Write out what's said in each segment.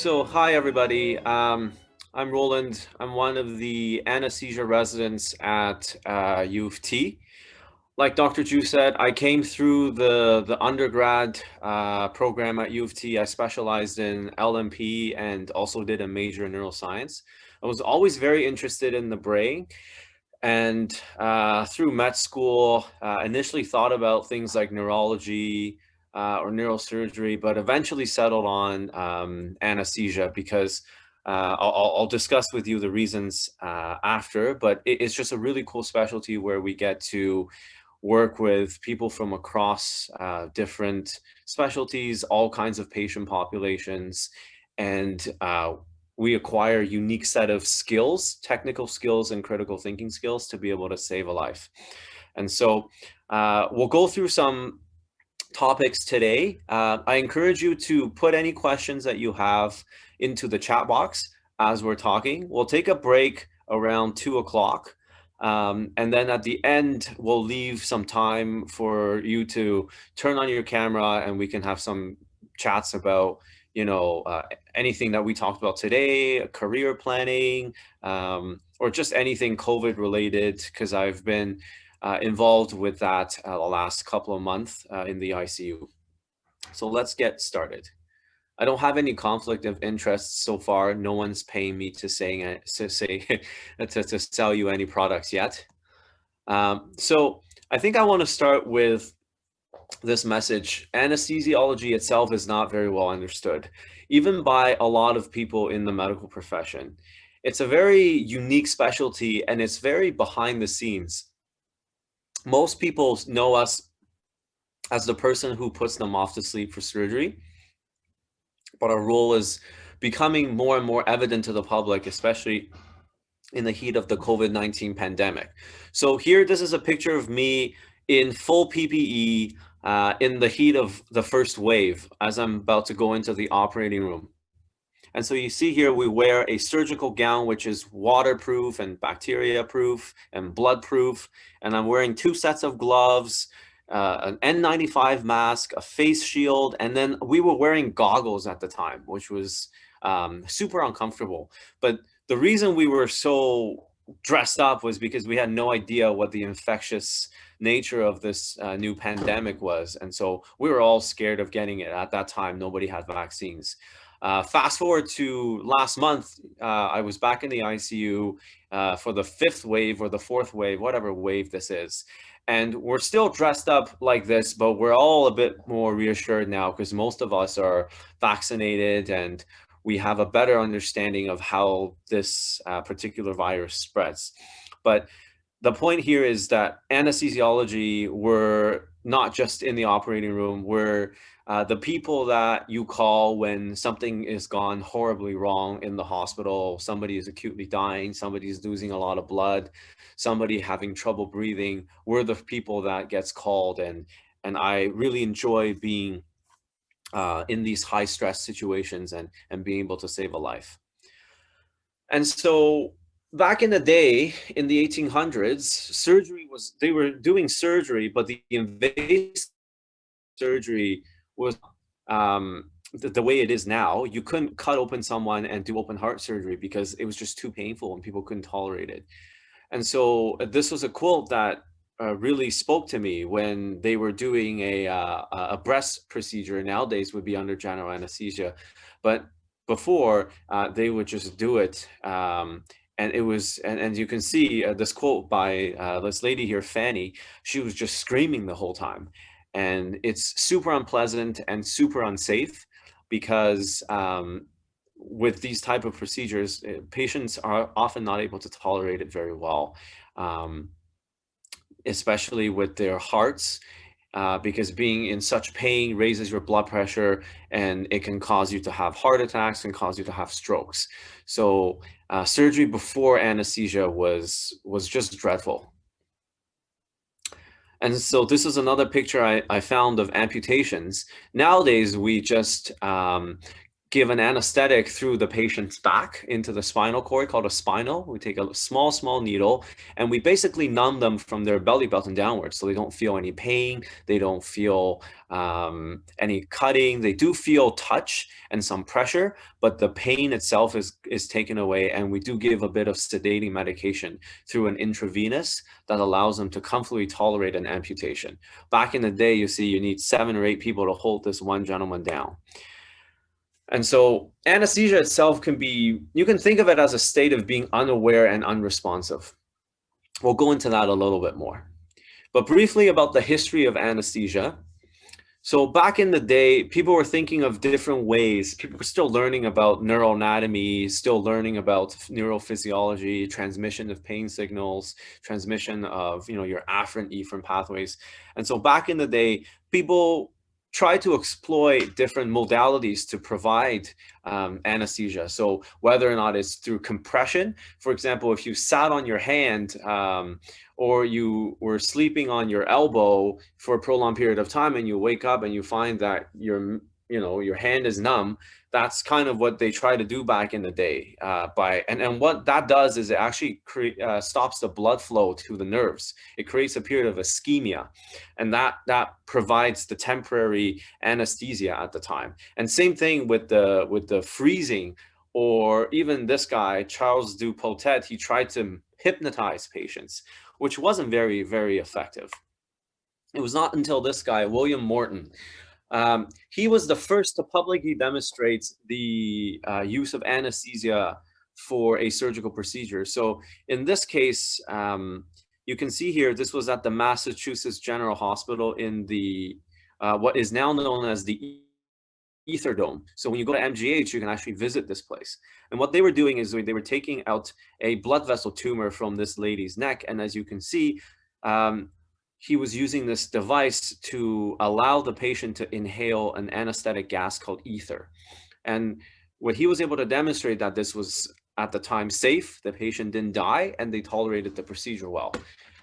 So, hi everybody. I'm Roland. I'm one of the anesthesia residents at U of T. Like Dr. Xu said, I came through the undergrad program at U of T. I specialized in LMP and also did a major in neuroscience. I was always very interested in the brain, and through med school, initially thought about things like neurology or neurosurgery, but eventually settled on anesthesia because I'll discuss with you the reasons after, but it's just a really cool specialty where we get to work with people from across different specialties, all kinds of patient populations, and we acquire a unique set of skills, technical skills and critical thinking skills to be able to save a life. And so we'll go through some topics today. I encourage you to put any questions that you have into the chat box as we're talking. We'll take a break around 2 o'clock. And then at the end, we'll leave some time for you to turn on your camera and we can have some chats about, anything that we talked about today, career planning, or just anything COVID related, because I've been involved with that the last couple of months in the ICU. So let's get started. I don't have any conflict of interest so far. No one's paying me to say to sell you any products yet. So I think I want to start with this message. Anesthesiology itself is not very well understood, even by a lot of people in the medical profession. It's a very unique specialty and it's very behind the scenes. Most people know us as the person who puts them off to sleep for surgery, but our role is becoming more and more evident to the public, especially in the heat of the COVID-19 pandemic. So here, this is a picture of me in full PPE in the heat of the first wave as I'm about to go into the operating room. And so you see here, we wear a surgical gown, which is waterproof and bacteria proof and blood proof. And I'm wearing 2 sets of gloves, an N95 mask, a face shield, and then we were wearing goggles at the time, which was super uncomfortable. But the reason we were so dressed up was because we had no idea what the infectious nature of this new pandemic was. And so we were all scared of getting it. At that time, nobody had vaccines. Fast forward to last month, I was back in the ICU for the 5th wave or the 4th wave, whatever wave this is. And we're still dressed up like this, but we're all a bit more reassured now because most of us are vaccinated and we have a better understanding of how this particular virus spreads. But the point here is that anesthesiology, we're not just in the operating room, we're the people that you call when something is gone horribly wrong in the hospital. Somebody is acutely dying, somebody is losing a lot of blood, somebody having trouble breathing. We're the people that gets called, and I really enjoy being in these high stress situations and being able to save a life. And so back in the day, in the 1800s, they were doing surgery, but the invasive surgery was the way it is now. You couldn't cut open someone and do open heart surgery because it was just too painful and people couldn't tolerate it. And so this was a quote that really spoke to me when they were doing a breast procedure. Nowadays would be under general anesthesia, but before they would just do it. And it was, and you can see this quote by this lady here, Fanny. She was just screaming the whole time. And it's super unpleasant and super unsafe because with these type of procedures, patients are often not able to tolerate it very well, especially with their hearts, because being in such pain raises your blood pressure and it can cause you to have heart attacks and cause you to have strokes. So surgery before anesthesia was just dreadful. And so this is another picture I found of amputations. Nowadays, we just give an anesthetic through the patient's back into the spinal cord called a spinal. We take a small needle and we basically numb them from their belly button downwards, so they don't feel any pain, they don't feel any cutting. They do feel touch and some pressure, but the pain itself is taken away, and we do give a bit of sedating medication through an intravenous that allows them to comfortably tolerate an amputation. Back in the day, you see, you need 7 or 8 people to hold this one gentleman down. And so anesthesia itself can be, you can think of it as a state of being unaware and unresponsive. We'll go into that a little bit more. But briefly about the history of anesthesia. So back in the day, people were thinking of different ways. People were still learning about neuroanatomy, still learning about neurophysiology, transmission of pain signals, transmission of, your afferent efferent pathways. And so back in the day, people try to exploit different modalities to provide anesthesia. So whether or not it's through compression, for example, if you sat on your hand or you were sleeping on your elbow for a prolonged period of time and you wake up and you find that your hand is numb, that's kind of what they try to do back in the day. And what that does is it actually stops the blood flow to the nerves. It creates a period of ischemia, and that provides the temporary anesthesia at the time. And same thing with the freezing, or even this guy, Charles Dupotet, he tried to hypnotize patients, which wasn't very, very effective. It was not until this guy, William Morton, he was the first to publicly demonstrate the use of anesthesia for a surgical procedure. So in this case, you can see here, this was at the Massachusetts General Hospital in the what is now known as the Ether Dome. So when you go to MGH, you can actually visit this place. And what they were doing is they were taking out a blood vessel tumor from this lady's neck. And as you can see, he was using this device to allow the patient to inhale an anesthetic gas called ether. And what he was able to demonstrate that this was at the time safe, the patient didn't die, and they tolerated the procedure well.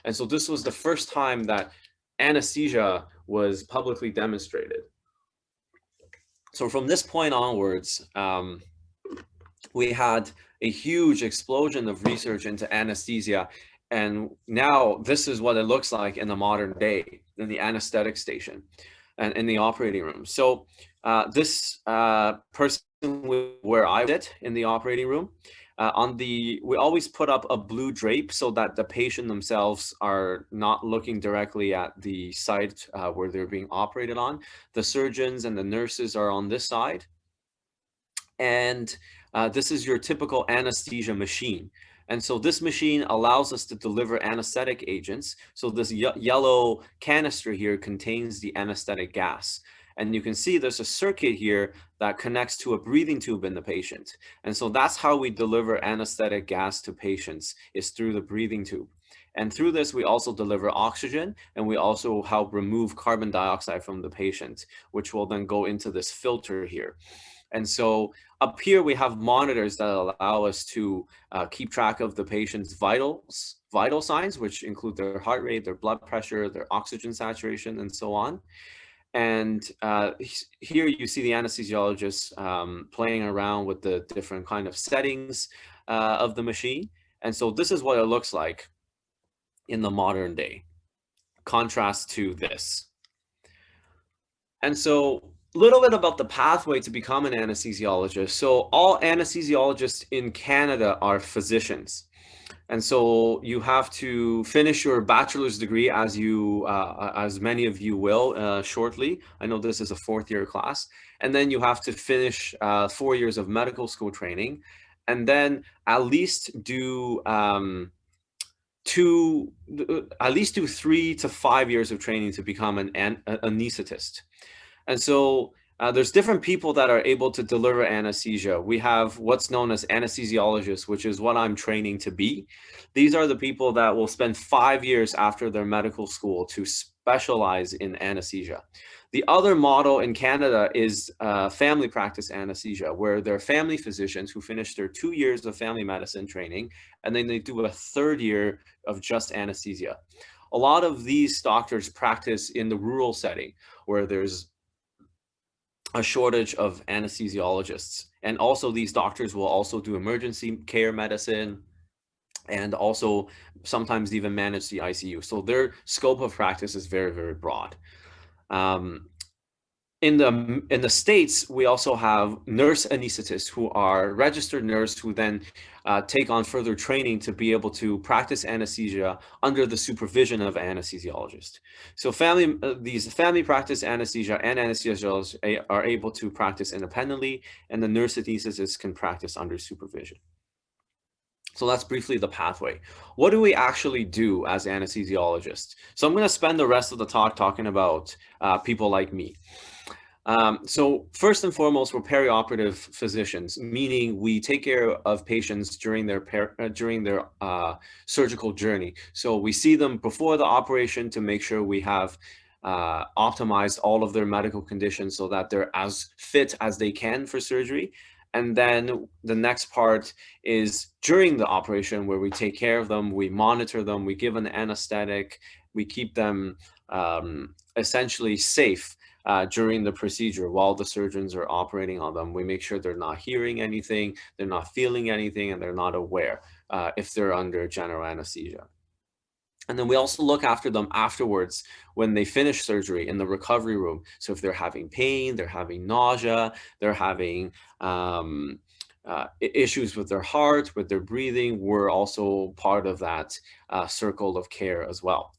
And so this was the first time that anesthesia was publicly demonstrated. So from this point onwards, we had a huge explosion of research into anesthesia. And now this is what it looks like in the modern day in the anesthetic station and in the operating room. So this person where I sit in the operating room, we always put up a blue drape so that the patient themselves are not looking directly at the site where they're being operated on. The surgeons and the nurses are on this side. And this is your typical anesthesia machine. And so this machine allows us to deliver anesthetic agents. So this yellow canister here contains the anesthetic gas. And you can see there's a circuit here that connects to a breathing tube in the patient. And so that's how we deliver anesthetic gas to patients, is through the breathing tube. And through this, we also deliver oxygen, and we also help remove carbon dioxide from the patient, which will then go into this filter here. And so up here, we have monitors that allow us to keep track of the patient's vital signs, which include their heart rate, their blood pressure, their oxygen saturation, and so on. And here you see the anesthesiologist playing around with the different kind of settings of the machine. And so this is what it looks like in the modern day, contrast to this. And so a little bit about the pathway to become an anesthesiologist. So all anesthesiologists in Canada are physicians. And so you have to finish your bachelor's degree, as many of you will shortly. I know this is a 4th-year class. And then you have to finish 4 years of medical school training, and then at least do 3 to 5 years of training to become an anesthetist. And so there's different people that are able to deliver anesthesia. We have what's known as anesthesiologists, which is what I'm training to be. These are the people that will spend 5 years after their medical school to specialize in anesthesia. The other model in Canada is family practice anesthesia, where they're family physicians who finish their 2 years of family medicine training, and then they do a 3rd year of just anesthesia. A lot of these doctors practice in the rural setting, where there's a shortage of anesthesiologists. And also these doctors will also do emergency care medicine and also sometimes even manage the ICU. So their scope of practice is very, very broad. Um, in the States, we also have nurse anesthetists who are registered nurse who then take on further training to be able to practice anesthesia under the supervision of anesthesiologists. So these family practice anesthesia and anesthesiologists are able to practice independently, and the nurse anesthetists can practice under supervision. So that's briefly the pathway. What do we actually do as anesthesiologists? So I'm going to spend the rest of the talk talking about people like me. So first and foremost, we're perioperative physicians, meaning we take care of patients during their surgical journey. So we see them before the operation to make sure we have optimized all of their medical conditions so that they're as fit as they can for surgery. And then the next part is during the operation where we take care of them, we monitor them, we give an anesthetic, we keep them essentially safe during the procedure while the surgeons are operating on them. We make sure they're not hearing anything, they're not feeling anything, and they're not aware if they're under general anesthesia. And then we also look after them afterwards when they finish surgery in the recovery room. So if they're having pain, they're having nausea, they're having issues with their heart, with their breathing, we're also part of that circle of care as well.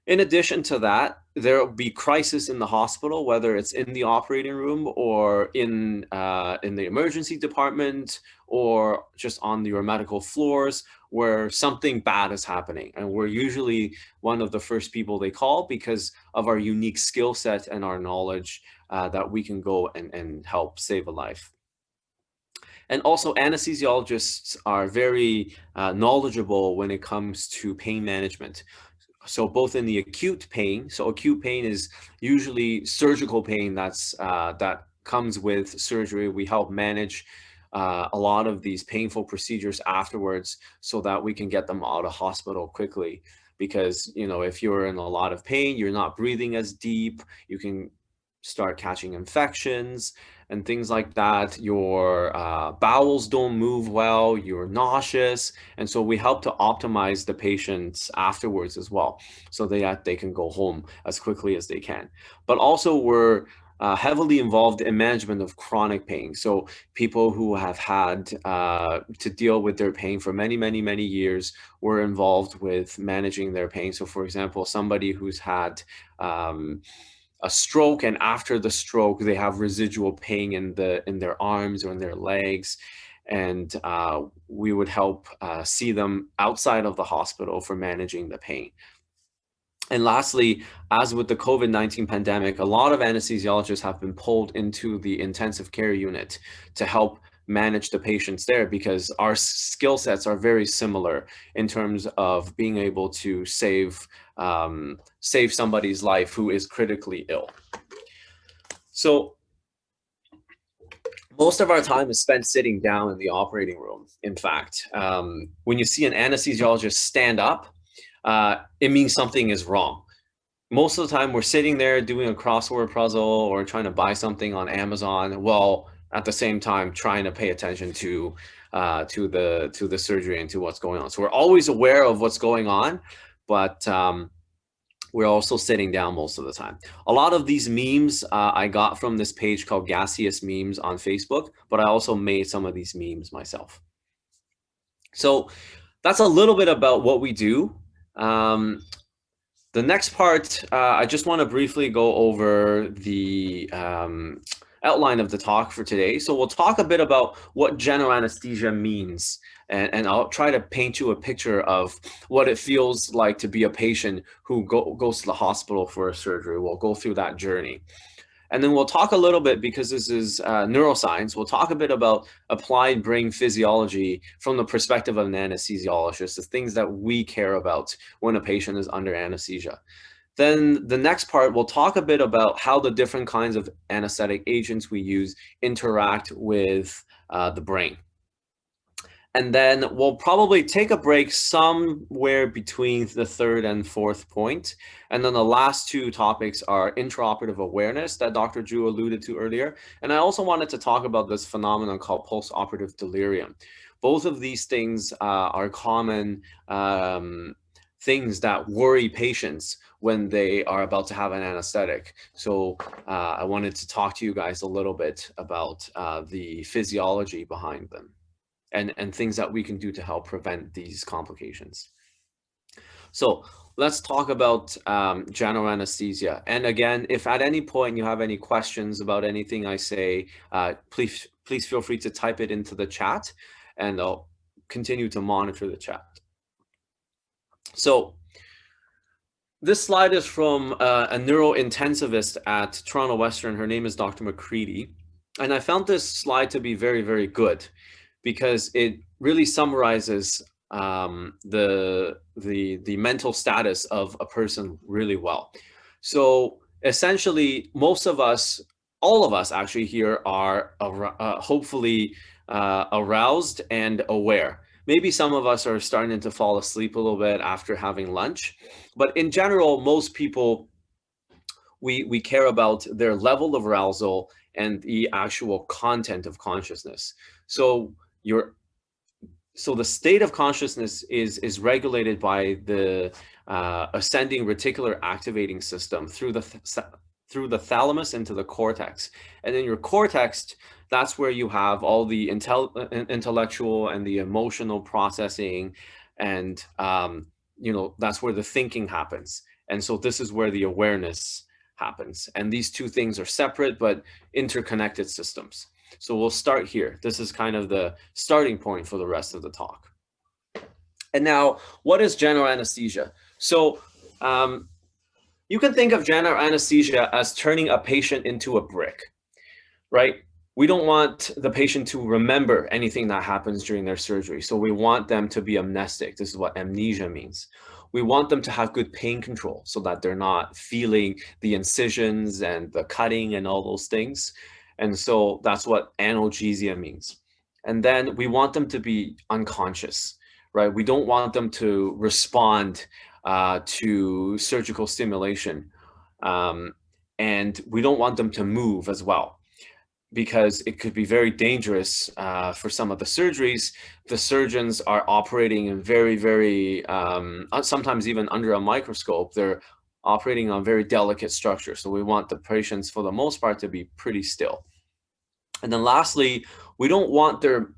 In addition to that, there will be crisis in the hospital, whether it's in the operating room or in the emergency department or just on your medical floors where something bad is happening. And we're usually one of the first people they call because of our unique skill set and our knowledge that we can go and help save a life. And also anesthesiologists are very knowledgeable when it comes to pain management. So both in the acute pain, so acute pain is usually surgical pain that comes with surgery. We help manage a lot of these painful procedures afterwards so that we can get them out of hospital quickly. Because, you know, if you're in a lot of pain, you're not breathing as deep, you can start catching infections and things like that. Your bowels don't move well, you're nauseous. And so we help to optimize the patients afterwards as well, so that they can go home as quickly as they can. But also we're heavily involved in management of chronic pain. So people who have had to deal with their pain for many, many, many years, we're involved with managing their pain. So for example, somebody who's had a stroke, and after the stroke they have residual pain in their arms or in their legs, and we would help see them outside of the hospital for managing the pain. And lastly, as with the COVID-19 pandemic, a lot of anesthesiologists have been pulled into the intensive care unit to help manage the patients there, because our skill sets are very similar in terms of being able to save somebody's life who is critically ill. So most of our time is spent sitting down in the operating room. In fact, when you see an anesthesiologist stand up, it means something is wrong. Most of the time we're sitting there doing a crossword puzzle or trying to buy something on Amazon, while at the same time trying to pay attention to the surgery and to what's going on. So we're always aware of what's going on, but we're also sitting down most of the time. A lot of these memes I got from this page called Gaseous Memes on Facebook, but I also made some of these memes myself. So that's a little bit about what we do. The next part, I just want to briefly go over the outline of the talk for today. So we'll talk a bit about what general anesthesia means, and I'll try to paint you a picture of what it feels like to be a patient who goes to the hospital for a surgery. We'll go through that journey. And then we'll talk a little bit, because this is neuroscience, we'll talk a bit about applied brain physiology from the perspective of an anesthesiologist, the things that we care about when a patient is under anesthesia. Then the next part, we'll talk a bit about how the different kinds of anesthetic agents we use interact with the brain. And then we'll probably take a break somewhere between the third and fourth point. And then the last two topics are intraoperative awareness that Dr. Xu alluded to earlier. And I also wanted to talk about this phenomenon called postoperative delirium. Both of these things are common things that worry patients when they are about to have an anesthetic. So I wanted to talk to you guys a little bit about the physiology behind them. And things that we can do to help prevent these complications. So let's talk about general anesthesia. And again, if at any point you have any questions about anything I say, please feel free to type it into the chat, and I'll continue to monitor the chat. So this slide is from a neurointensivist at Toronto Western. Her name is Dr. McCready. And I found this slide to be very, very good, because it really summarizes the mental status of a person really well. So essentially, most of us, all of us actually here are hopefully aroused and aware. Maybe some of us are starting to fall asleep a little bit after having lunch, but in general, most people, we care about their level of arousal and the actual content of consciousness. So the state of consciousness is regulated by the ascending reticular activating system through the thalamus into the cortex. And in your cortex, that's where you have all the intellectual and the emotional processing, and that's where the thinking happens. And so this is where the awareness happens. And these two things are separate but interconnected systems. So we'll start here. This is kind of the starting point for the rest of the talk. And now, what is general anesthesia? So you can think of general anesthesia as turning a patient into a brick, right? We don't want the patient to remember anything that happens during their surgery. So we want them to be amnestic. This is what amnesia means. We want them to have good pain control so that they're not feeling the incisions and the cutting and all those things. And so that's what analgesia means. And then we want them to be unconscious, right? We don't want them to respond to surgical stimulation. And we don't want them to move as well, because it could be very dangerous for some of the surgeries. The surgeons are operating in very, very, sometimes even under a microscope. They're operating on very delicate structure. So we want the patients, for the most part, to be pretty still. And then lastly, we don't want their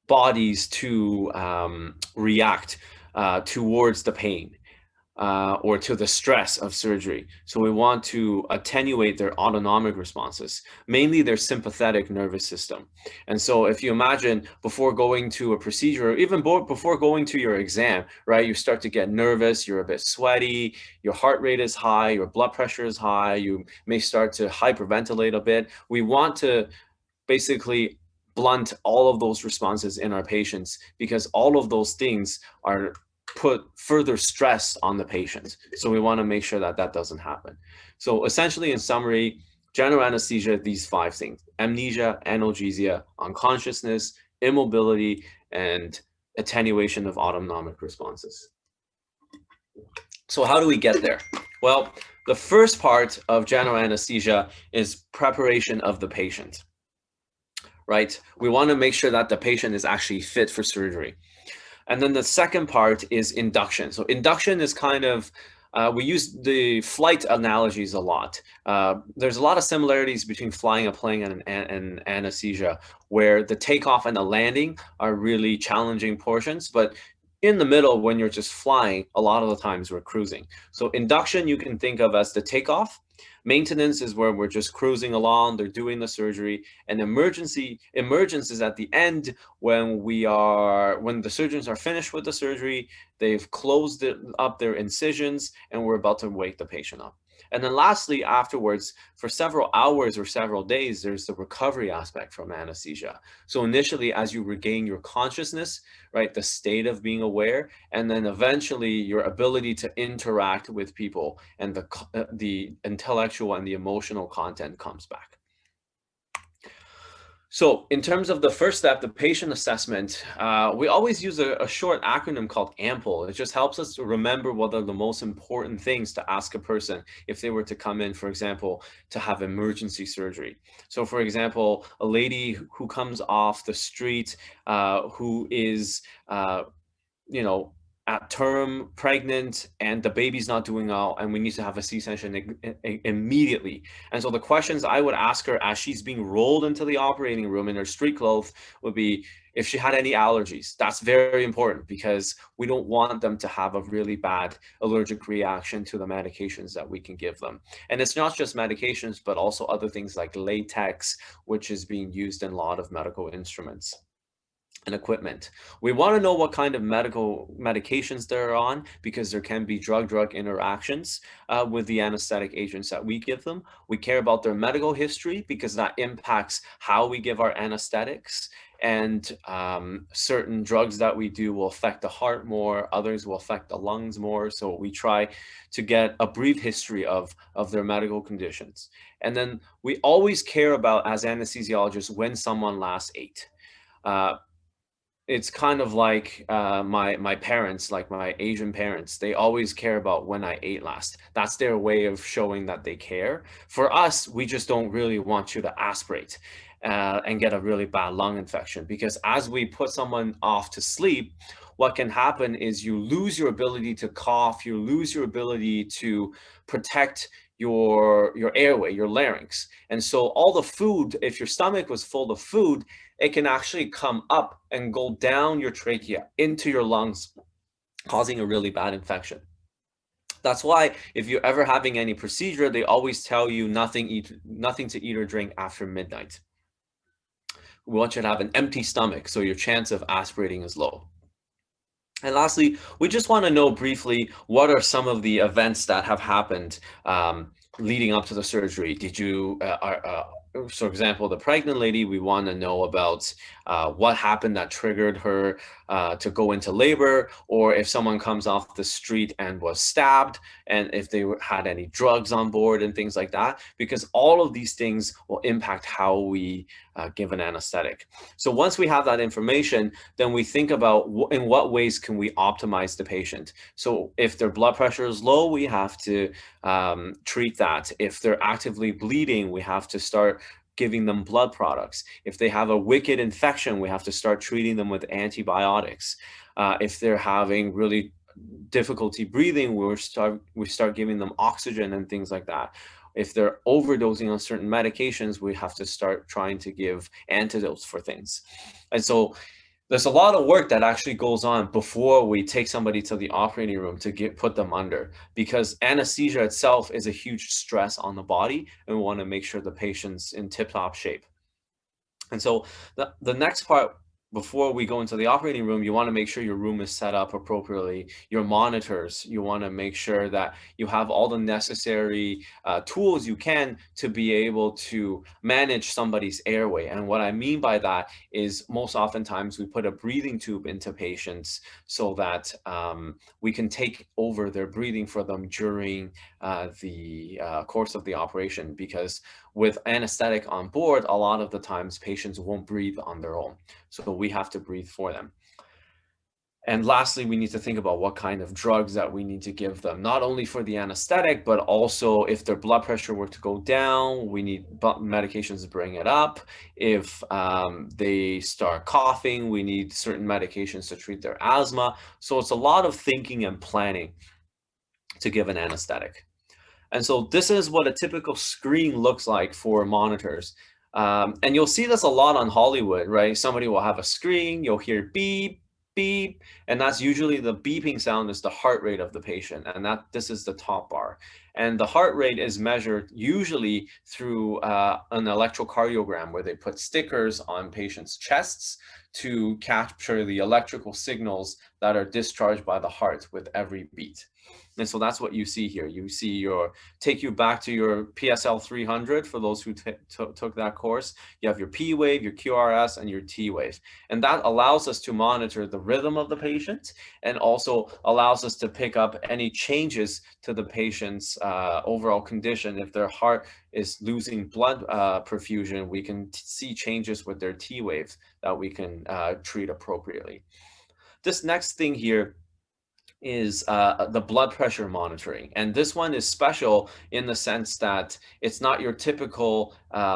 bodies to react towards the pain or to the stress of surgery. So we want to attenuate their autonomic responses, mainly their sympathetic nervous system. And so if you imagine before going to a procedure, or even before going to your exam, right, you start to get nervous, you're a bit sweaty, your heart rate is high, your blood pressure is high, you may start to hyperventilate a bit. We want to basically blunt all of those responses in our patients, because all of those things are put further stress on the patient. So we want to make sure that that doesn't happen. So essentially, in summary, general anesthesia, these 5 things: amnesia, analgesia, unconsciousness, immobility, and attenuation of autonomic responses. So how do we get there? Well, the first part of general anesthesia is preparation of the patient, right? We want to make sure that the patient is actually fit for surgery. And then the second part is induction. So induction is kind of, we use the flight analogies a lot. There's a lot of similarities between flying a plane and anesthesia, where the takeoff and the landing are really challenging portions, but in the middle, when you're just flying, a lot of the times we're cruising. So induction you can think of as the takeoff. Maintenance is where we're just cruising along, they're doing the surgery. And emergence is at the end, when the surgeons are finished with the surgery, they've closed up their incisions, and we're about to wake the patient up. And then lastly, afterwards, for several hours or several days, there's the recovery aspect from anesthesia. So initially, as you regain your consciousness, right, the state of being aware, and then eventually your ability to interact with people, and the intellectual and the emotional content comes back. So in terms of the first step, the patient assessment, we always use a short acronym called AMPLE. It just helps us to remember what are the most important things to ask a person if they were to come in, for example, to have emergency surgery. So for example, a lady who comes off the street, who is, you know, at term, pregnant, and the baby's not doing well, and we need to have a C-section immediately. And so the questions I would ask her as she's being rolled into the operating room in her street clothes would be if she had any allergies. That's very important because we don't want them to have a really bad allergic reaction to the medications that we can give them. And it's not just medications, but also other things like latex, which is being used in a lot of medical instruments and equipment. We want to know what kind of medical medications they're on because there can be drug-drug interactions with the anesthetic agents that we give them. We care about their medical history because that impacts how we give our anesthetics. And certain drugs that we do will affect the heart more, others will affect the lungs more. So we try to get a brief history of their medical conditions. And then we always care about, as anesthesiologists, when someone last ate. It's kind of like my parents, like my Asian parents, they always care about when I ate last. That's their way of showing that they care. For us, we just don't really want you to aspirate and get a really bad lung infection, because as we put someone off to sleep, what can happen is you lose your ability to cough, you lose your ability to protect your airway, your larynx. And so all the food, if your stomach was full of food, it can actually come up and go down your trachea into your lungs, causing a really bad infection. That's why if you're ever having any procedure, they always tell you nothing to eat or drink after midnight. We want you to have an empty stomach so your chance of aspirating is low. And lastly, we just want to know briefly what are some of the events that have happened leading up to the surgery. Did you, for example, the pregnant lady, we want to know about what happened that triggered her to go into labor, or if someone comes off the street and was stabbed, and if they had any drugs on board and things like that, because all of these things will impact how we give an anesthetic. So once we have that information, then we think about in what ways can we optimize the patient. So if their blood pressure is low, we have to treat that. If they're actively bleeding, we have to start giving them blood products. If they have a wicked infection, we have to start treating them with antibiotics. If they're having really difficulty breathing, we start giving them oxygen and things like that. If they're overdosing on certain medications, we have to start trying to give antidotes for things. And so there's a lot of work that actually goes on before we take somebody to the operating room to put them under, because anesthesia itself is a huge stress on the body, and we want to make sure the patient's in tip-top shape. And so the next part, before we go into the operating room, you want to make sure your room is set up appropriately. Your monitors, you want to make sure that you have all the necessary tools you can to be able to manage somebody's airway. And what I mean by that is most oftentimes we put a breathing tube into patients so that we can take over their breathing for them during the course of the operation, because with anesthetic on board, a lot of the times patients won't breathe on their own. So we have to breathe for them. And lastly, we need to think about what kind of drugs that we need to give them, not only for the anesthetic, but also if their blood pressure were to go down, we need medications to bring it up. If they start coughing, we need certain medications to treat their asthma. So it's a lot of thinking and planning to give an anesthetic. And so this is what a typical screen looks like for monitors. And you'll see this a lot on Hollywood, right? Somebody will have a screen, you'll hear beep, beep, and that's usually the beeping sound is the heart rate of the patient, and this is the top bar. And the heart rate is measured usually through an electrocardiogram, where they put stickers on patients' chests to capture the electrical signals that are discharged by the heart with every beat. And so that's what you see here. You see take you back to your PSL 300 for those who took that course. You have your P wave, your QRS, and your T wave. And that allows us to monitor the rhythm of the patient and also allows us to pick up any changes to the patient's overall condition. If their heart is losing blood perfusion, we can see changes with their T waves that we can treat appropriately. This next thing here is the blood pressure monitoring. And this one is special in the sense that it's not your typical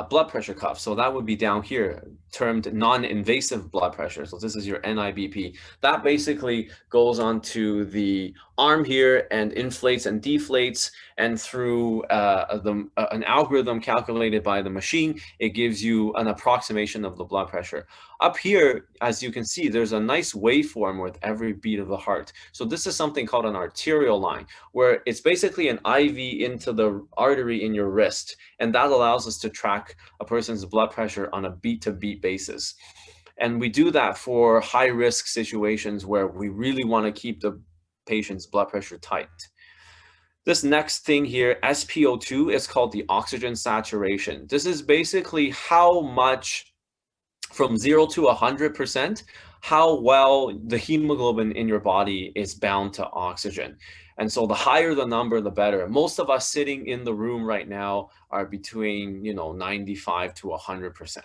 blood pressure cuff. So that would be down here, termed non-invasive blood pressure. So this is your NIBP. That basically goes onto the arm here and inflates and deflates. And through an algorithm calculated by the machine, it gives you an approximation of the blood pressure. Up here, as you can see, there's a nice waveform with every beat of the heart. So this is something called an arterial line, where it's basically an IV into the artery in your wrist. And that allows us to track a person's blood pressure on a beat-to-beat basis. And we do that for high-risk situations where we really want to keep the patient's blood pressure tight. This next thing here, SpO2, is called the oxygen saturation. This is basically how much, from 0 to 100%, how well the hemoglobin in your body is bound to oxygen. And so the higher the number, the better. Most of us sitting in the room right now are between 95 to 100%.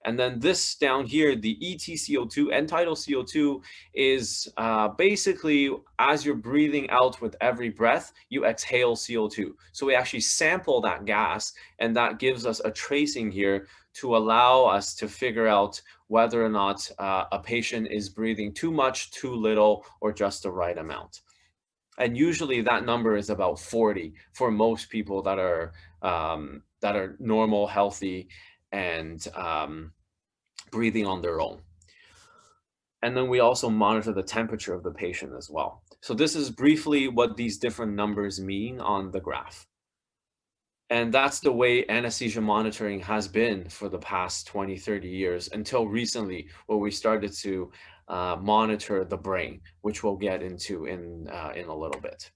And then this down here, the EtCO2, end-tidal CO2, is basically as you're breathing out with every breath, you exhale CO2. So we actually sample that gas, and that gives us a tracing here to allow us to figure out whether or not a patient is breathing too much, too little, or just the right amount. And usually that number is about 40 for most people that are normal, healthy, and breathing on their own. And then we also monitor the temperature of the patient as well. So this is briefly what these different numbers mean on the graph. And that's the way anesthesia monitoring has been for the past 20, 30 years, until recently, where we started to monitor the brain, which we'll get into in a little bit.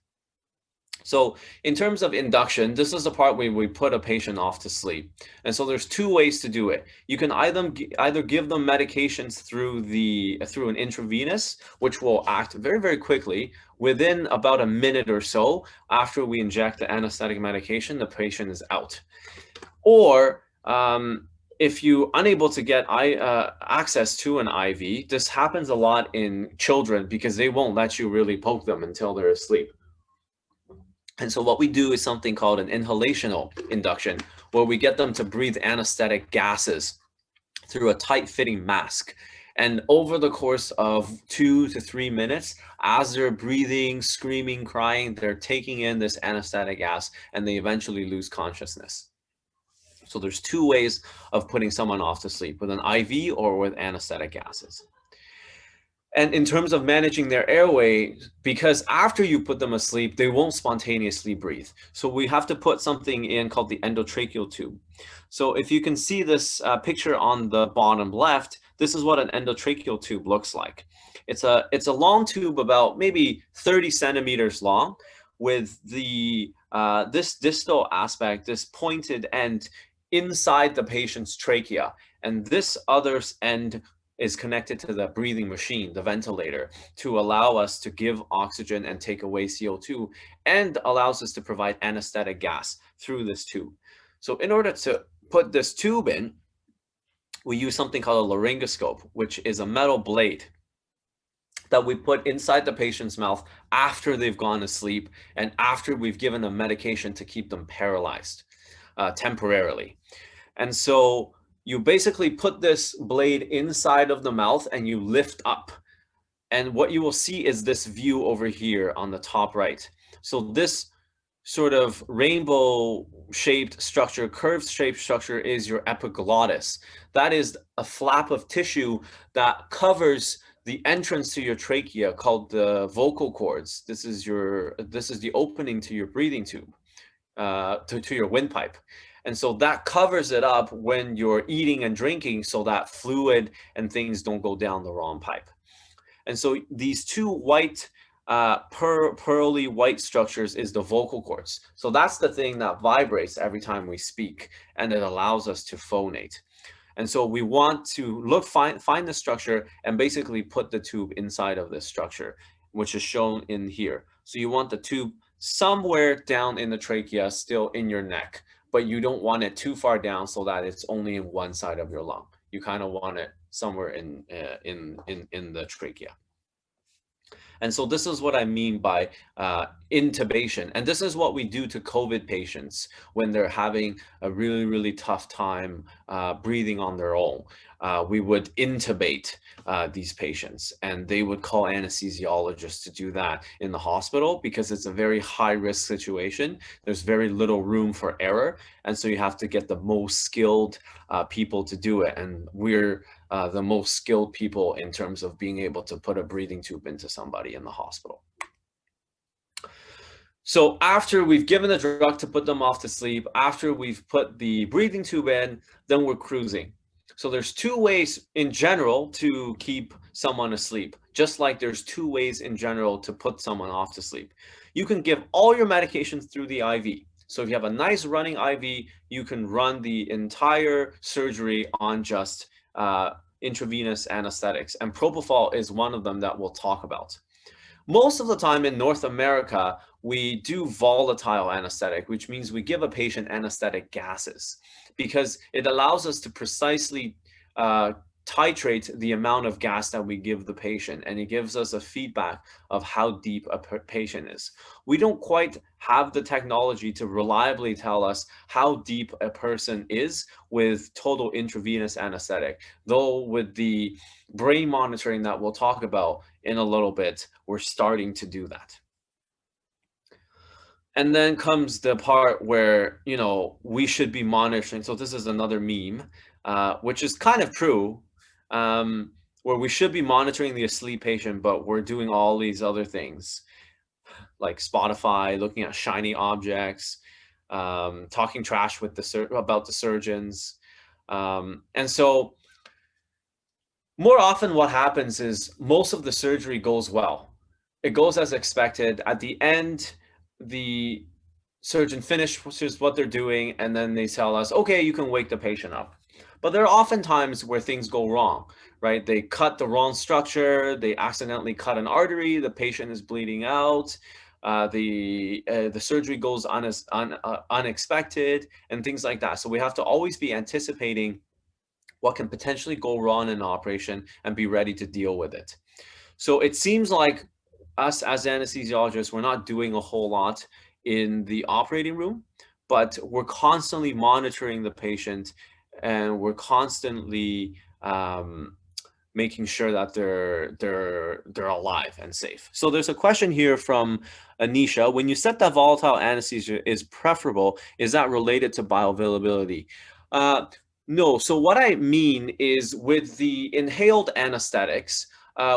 So in terms of induction, this is the part where we put a patient off to sleep. And so there's two ways to do it. You can either give them medications through an intravenous, which will act very, very quickly. Within about a minute or so after we inject the anesthetic medication, the patient is out. Or if you're unable to get access to an IV, this happens a lot in children because they won't let you really poke them until they're asleep. And so what we do is something called an inhalational induction, where we get them to breathe anesthetic gases through a tight-fitting mask. And over the course of 2 to 3 minutes, as they're breathing, screaming, crying, they're taking in this anesthetic gas, and they eventually lose consciousness. So there's two ways of putting someone off to sleep, with an IV or with anesthetic gases. And in terms of managing their airway, because after you put them asleep, they won't spontaneously breathe. So we have to put something in called the endotracheal tube. So if you can see this picture on the bottom left, this is what an endotracheal tube looks like. It's a long tube, about maybe 30 centimeters long, with the this distal aspect, this pointed end inside the patient's trachea, and this other end is connected to the breathing machine, the ventilator, to allow us to give oxygen and take away CO2, and allows us to provide anesthetic gas through this tube. So in order to put this tube in, we use something called a laryngoscope, which is a metal blade that we put inside the patient's mouth after they've gone to sleep and after we've given them medication to keep them paralyzed temporarily. And so you basically put this blade inside of the mouth and you lift up. And what you will see is this view over here on the top right. So this sort of rainbow-shaped structure, curved-shaped structure, is your epiglottis. That is a flap of tissue that covers the entrance to your trachea, called the vocal cords. This is the opening to your breathing tube, to your windpipe. And so that covers it up when you're eating and drinking, so that fluid and things don't go down the wrong pipe. And so these two white pearly white structures is the vocal cords. So that's the thing that vibrates every time we speak, and it allows us to phonate. And so we want to find the structure and basically put the tube inside of this structure, which is shown in here. So you want the tube somewhere down in the trachea, still in your neck, but you don't want it too far down so that it's only in one side of your lung. You kind of want it somewhere in the trachea. And so this is what I mean by intubation. And this is what we do to COVID patients when they're having a really, really tough time breathing on their own. We would intubate these patients, and they would call anesthesiologists to do that in the hospital because it's a very high risk situation. There's very little room for error. And so you have to get the most skilled people to do it. And we're the most skilled people in terms of being able to put a breathing tube into somebody in the hospital. So after we've given the drug to put them off to sleep, after we've put the breathing tube in, then we're cruising. So there's two ways in general to keep someone asleep, just like there's two ways in general to put someone off to sleep. You can give all your medications through the IV. So if you have a nice running IV, you can run the entire surgery on just intravenous anesthetics, and Propofol is one of them that we'll talk about. Most of the time in North America, we do volatile anesthetic, which means we give a patient anesthetic gases because it allows us to precisely titrate the amount of gas that we give the patient, and it gives us a feedback of how deep a patient is. We don't quite have the technology to reliably tell us how deep a person is with total intravenous anesthetic, though with the brain monitoring that we'll talk about in a little bit, we're starting to do that. And then comes the part where, you know, we should be monitoring. So this is another meme, which is kind of true, where we should be monitoring the asleep patient, but we're doing all these other things like Spotify, looking at shiny objects, talking trash with about the surgeons. And so more often what happens is most of the surgery goes well. It goes as expected. At the end, the surgeon finishes what they're doing, and then they tell us, okay, you can wake the patient up. But there are often times where things go wrong, right? They cut the wrong structure, they accidentally cut an artery, the patient is bleeding out, the surgery goes unexpected, and things like that. So we have to always be anticipating what can potentially go wrong in an operation and be ready to deal with it. So it seems like us as anesthesiologists, we're not doing a whole lot in the operating room, but we're constantly monitoring the patient, and we're constantly making sure that they're alive and safe. So there's a question here from Anisha. When you said that volatile anesthesia is preferable, is that related to bioavailability? No. So what I mean is with the inhaled anesthetics,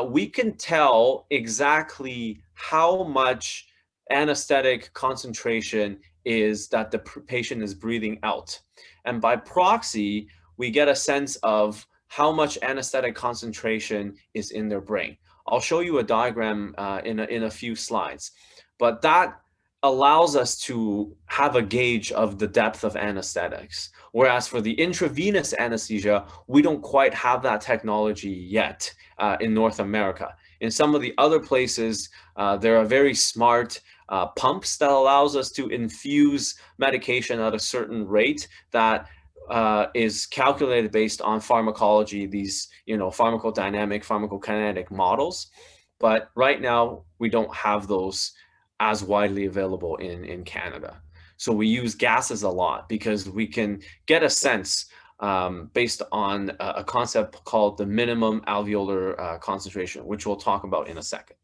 we can tell exactly how much anesthetic concentration is that the patient is breathing out. And by proxy, we get a sense of how much anesthetic concentration is in their brain. I'll show you a diagram in a few slides, but that allows us to have a gauge of the depth of anesthetics. Whereas for the intravenous anesthesia, we don't quite have that technology yet in North America. In some of the other places, there are very smart pumps that allows us to infuse medication at a certain rate that is calculated based on pharmacology, these, you know, pharmacodynamic, pharmacokinetic models. But right now, we don't have those as widely available in Canada. So we use gases a lot because we can get a sense based on a concept called the minimum alveolar concentration, which we'll talk about in a second.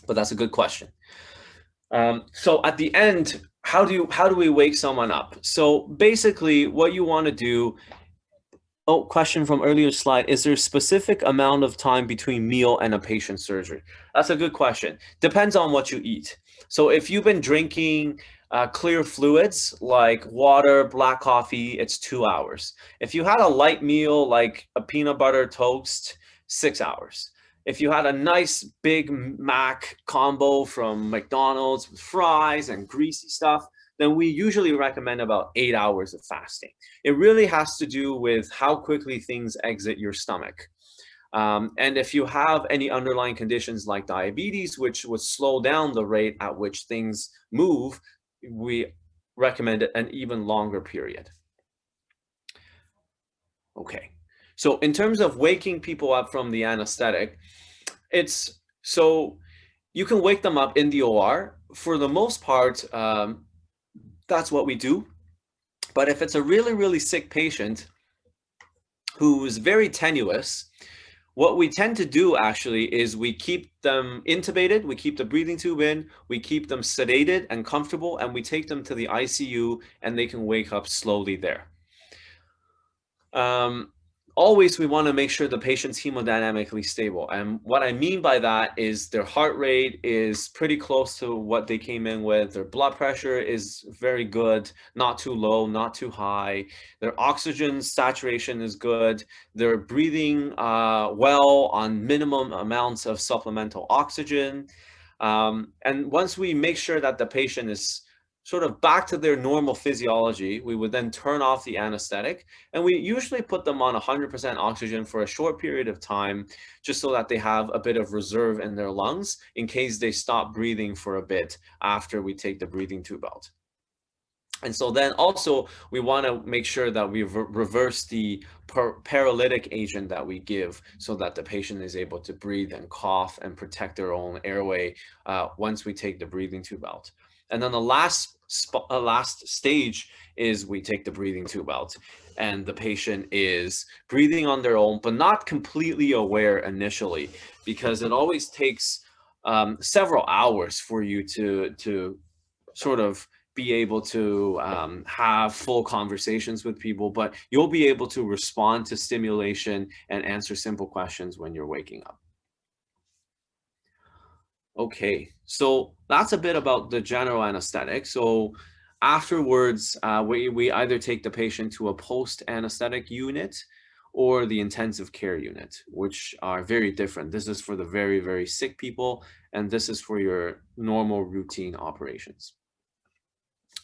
But that's a good question. So at the end, how do we wake someone up? So basically what you want to do, oh, question from earlier slide, is there a specific amount of time between meal and a patient surgery? That's a good question. Depends on what you eat. So if you've been drinking clear fluids like water, black coffee, it's 2 hours. If you had a light meal like a peanut butter toast, 6 hours. if you had a nice Big Mac combo from McDonald's with fries and greasy stuff, then we usually recommend about 8 hours of fasting. It really has to do with how quickly things exit your stomach. And if you have any underlying conditions like diabetes, which would slow down the rate at which things move, we recommend an even longer period. Okay. So in terms of waking people up from the anesthetic, so you can wake them up in the OR. For the most part, that's what we do. But if it's a really, really sick patient who's very tenuous, what we tend to do actually is we keep them intubated, we keep the breathing tube in, we keep them sedated and comfortable, and we take them to the ICU and they can wake up slowly there. Always we want to make sure the patient's hemodynamically stable. And what I mean by that is their heart rate is pretty close to what they came in with. Their blood pressure is very good, not too low, not too high. Their oxygen saturation is good. They're breathing well on minimum amounts of supplemental oxygen. And once we make sure that the patient is sort of back to their normal physiology, we would then turn off the anesthetic, and we usually put them on 100% oxygen for a short period of time, just so that they have a bit of reserve in their lungs in case they stop breathing for a bit after we take the breathing tube out. And so then also we want to make sure that we reverse the paralytic agent that we give so that the patient is able to breathe and cough and protect their own airway once we take the breathing tube out. And then the last stage is we take the breathing tube out and the patient is breathing on their own, but not completely aware initially, because it always takes several hours for you to sort of be able to have full conversations with people, but you'll be able to respond to stimulation and answer simple questions when you're waking up. Okay, so that's a bit about the general anesthetic. So afterwards, we either take the patient to a post-anesthetic unit or the intensive care unit, which are very different. This is for the very, very sick people, and this is for your normal routine operations.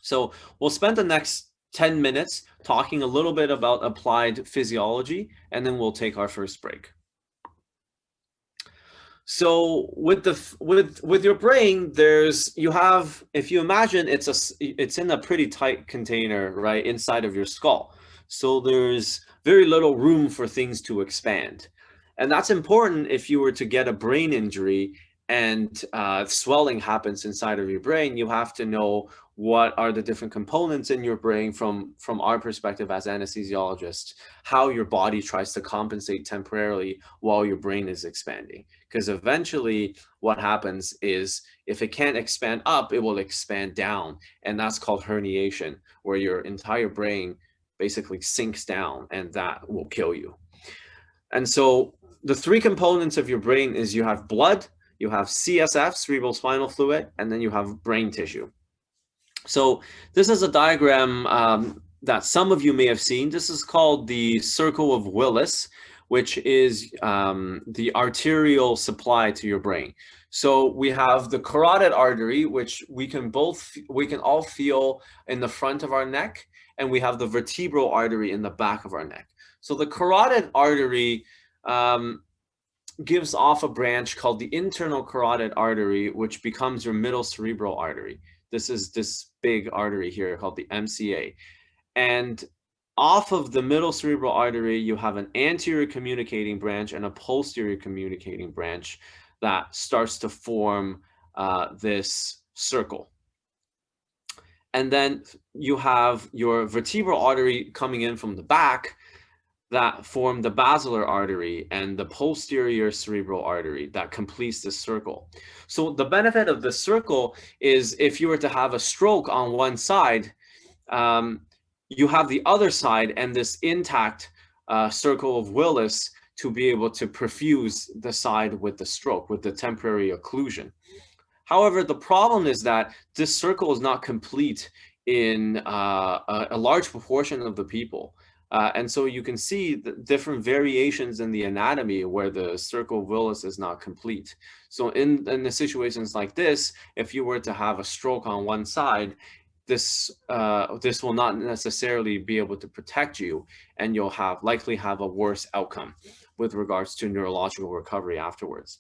So we'll spend the next 10 minutes talking a little bit about applied physiology, and then we'll take our first break. So with your brain, if you imagine it's in a pretty tight container, right, inside of your skull. So there's very little room for things to expand. And that's important if you were to get a brain injury and swelling happens inside of your brain. You have to know what are the different components in your brain from our perspective as anesthesiologists, how your body tries to compensate temporarily while your brain is expanding. Because eventually what happens is if it can't expand up, it will expand down. And that's called herniation, where your entire brain basically sinks down, and that will kill you. And so the three components of your brain is you have blood, you have CSF, cerebral spinal fluid, and then you have brain tissue. So this is a diagram that some of you may have seen. This is called the circle of Willis, which is the arterial supply to your brain. So we have the carotid artery, which we can all feel in the front of our neck, and we have the vertebral artery in the back of our neck. So the carotid artery gives off a branch called the internal carotid artery, which becomes your middle cerebral artery. This is this big artery here called the MCA. And off of the middle cerebral artery, you have an anterior communicating branch and a posterior communicating branch that starts to form this circle. And then you have your vertebral artery coming in from the back that form the basilar artery and the posterior cerebral artery that completes this circle. So the benefit of this circle is if you were to have a stroke on one side, you have the other side and this intact circle of Willis to be able to perfuse the side with the stroke, with the temporary occlusion. However, the problem is that this circle is not complete in a large proportion of the people. And so you can see the different variations in the anatomy where the circle villus is not complete. So in the situations like this, if you were to have a stroke on one side, this will not necessarily be able to protect you, and you'll likely have a worse outcome with regards to neurological recovery afterwards.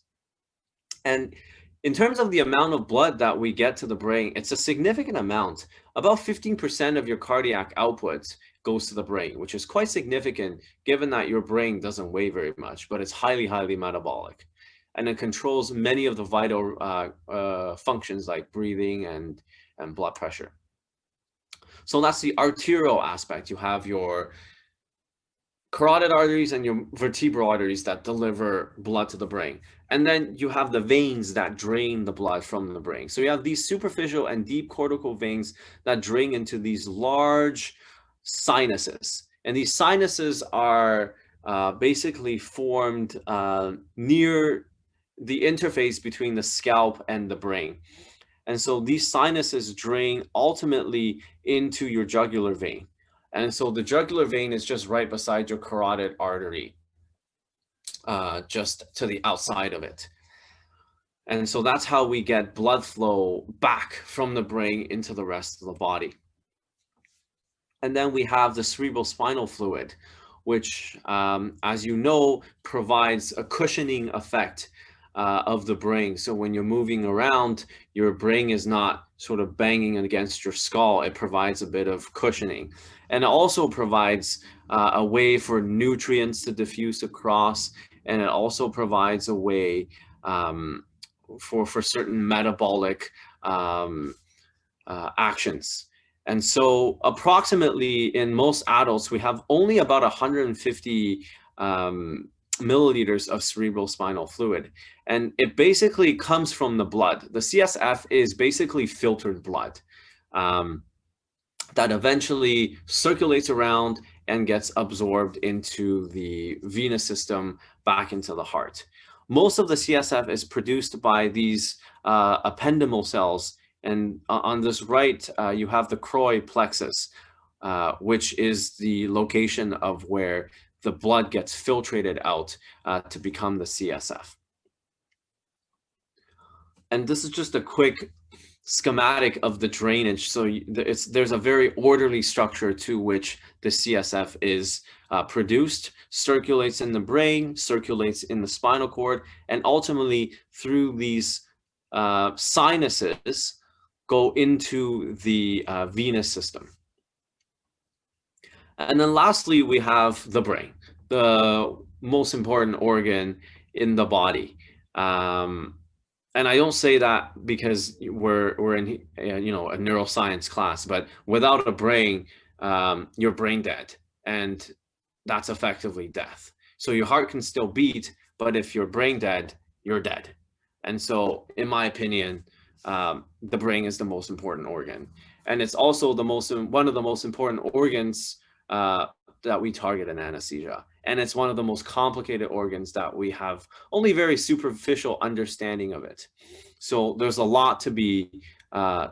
And in terms of the amount of blood that we get to the brain, it's a significant amount. About 15% of your cardiac output goes to the brain, which is quite significant given that your brain doesn't weigh very much, but it's highly, highly metabolic. And it controls many of the vital functions like breathing and blood pressure. So that's the arterial aspect. You have your carotid arteries and your vertebral arteries that deliver blood to the brain. And then you have the veins that drain the blood from the brain. So you have these superficial and deep cortical veins that drain into these large sinuses. And these sinuses are basically formed near the interface between the scalp and the brain. And so these sinuses drain ultimately into your jugular vein. And so the jugular vein is just right beside your carotid artery, just to the outside of it. And so that's how we get blood flow back from the brain into the rest of the body. And then we have the cerebral spinal fluid, which, as you know, provides a cushioning effect of the brain. So when you're moving around, your brain is not sort of banging against your skull. It provides a bit of cushioning. And it also provides a way for nutrients to diffuse across. And it also provides a way for certain metabolic actions. And so approximately in most adults, we have only about 150 milliliters of cerebral spinal fluid. And it basically comes from the blood. The CSF is basically filtered blood that eventually circulates around and gets absorbed into the venous system back into the heart. Most of the CSF is produced by these ependymal cells. And on this right, you have the Croy plexus, which is the location of where the blood gets filtrated out to become the CSF. And this is just a quick schematic of the drainage. So there's a very orderly structure to which the CSF is produced, circulates in the brain, circulates in the spinal cord, and ultimately through these sinuses go into the venous system. And then lastly, we have the brain, the most important organ in the body. And I don't say that because we're in a neuroscience class, but without a brain, you're brain dead, and that's effectively death. So your heart can still beat, but if you're brain dead, you're dead. And so, in my opinion, the brain is the most important organ, and it's also one of the most important organs that we target in anesthesia. And it's one of the most complicated organs that we have only very superficial understanding of it. So there's a lot to be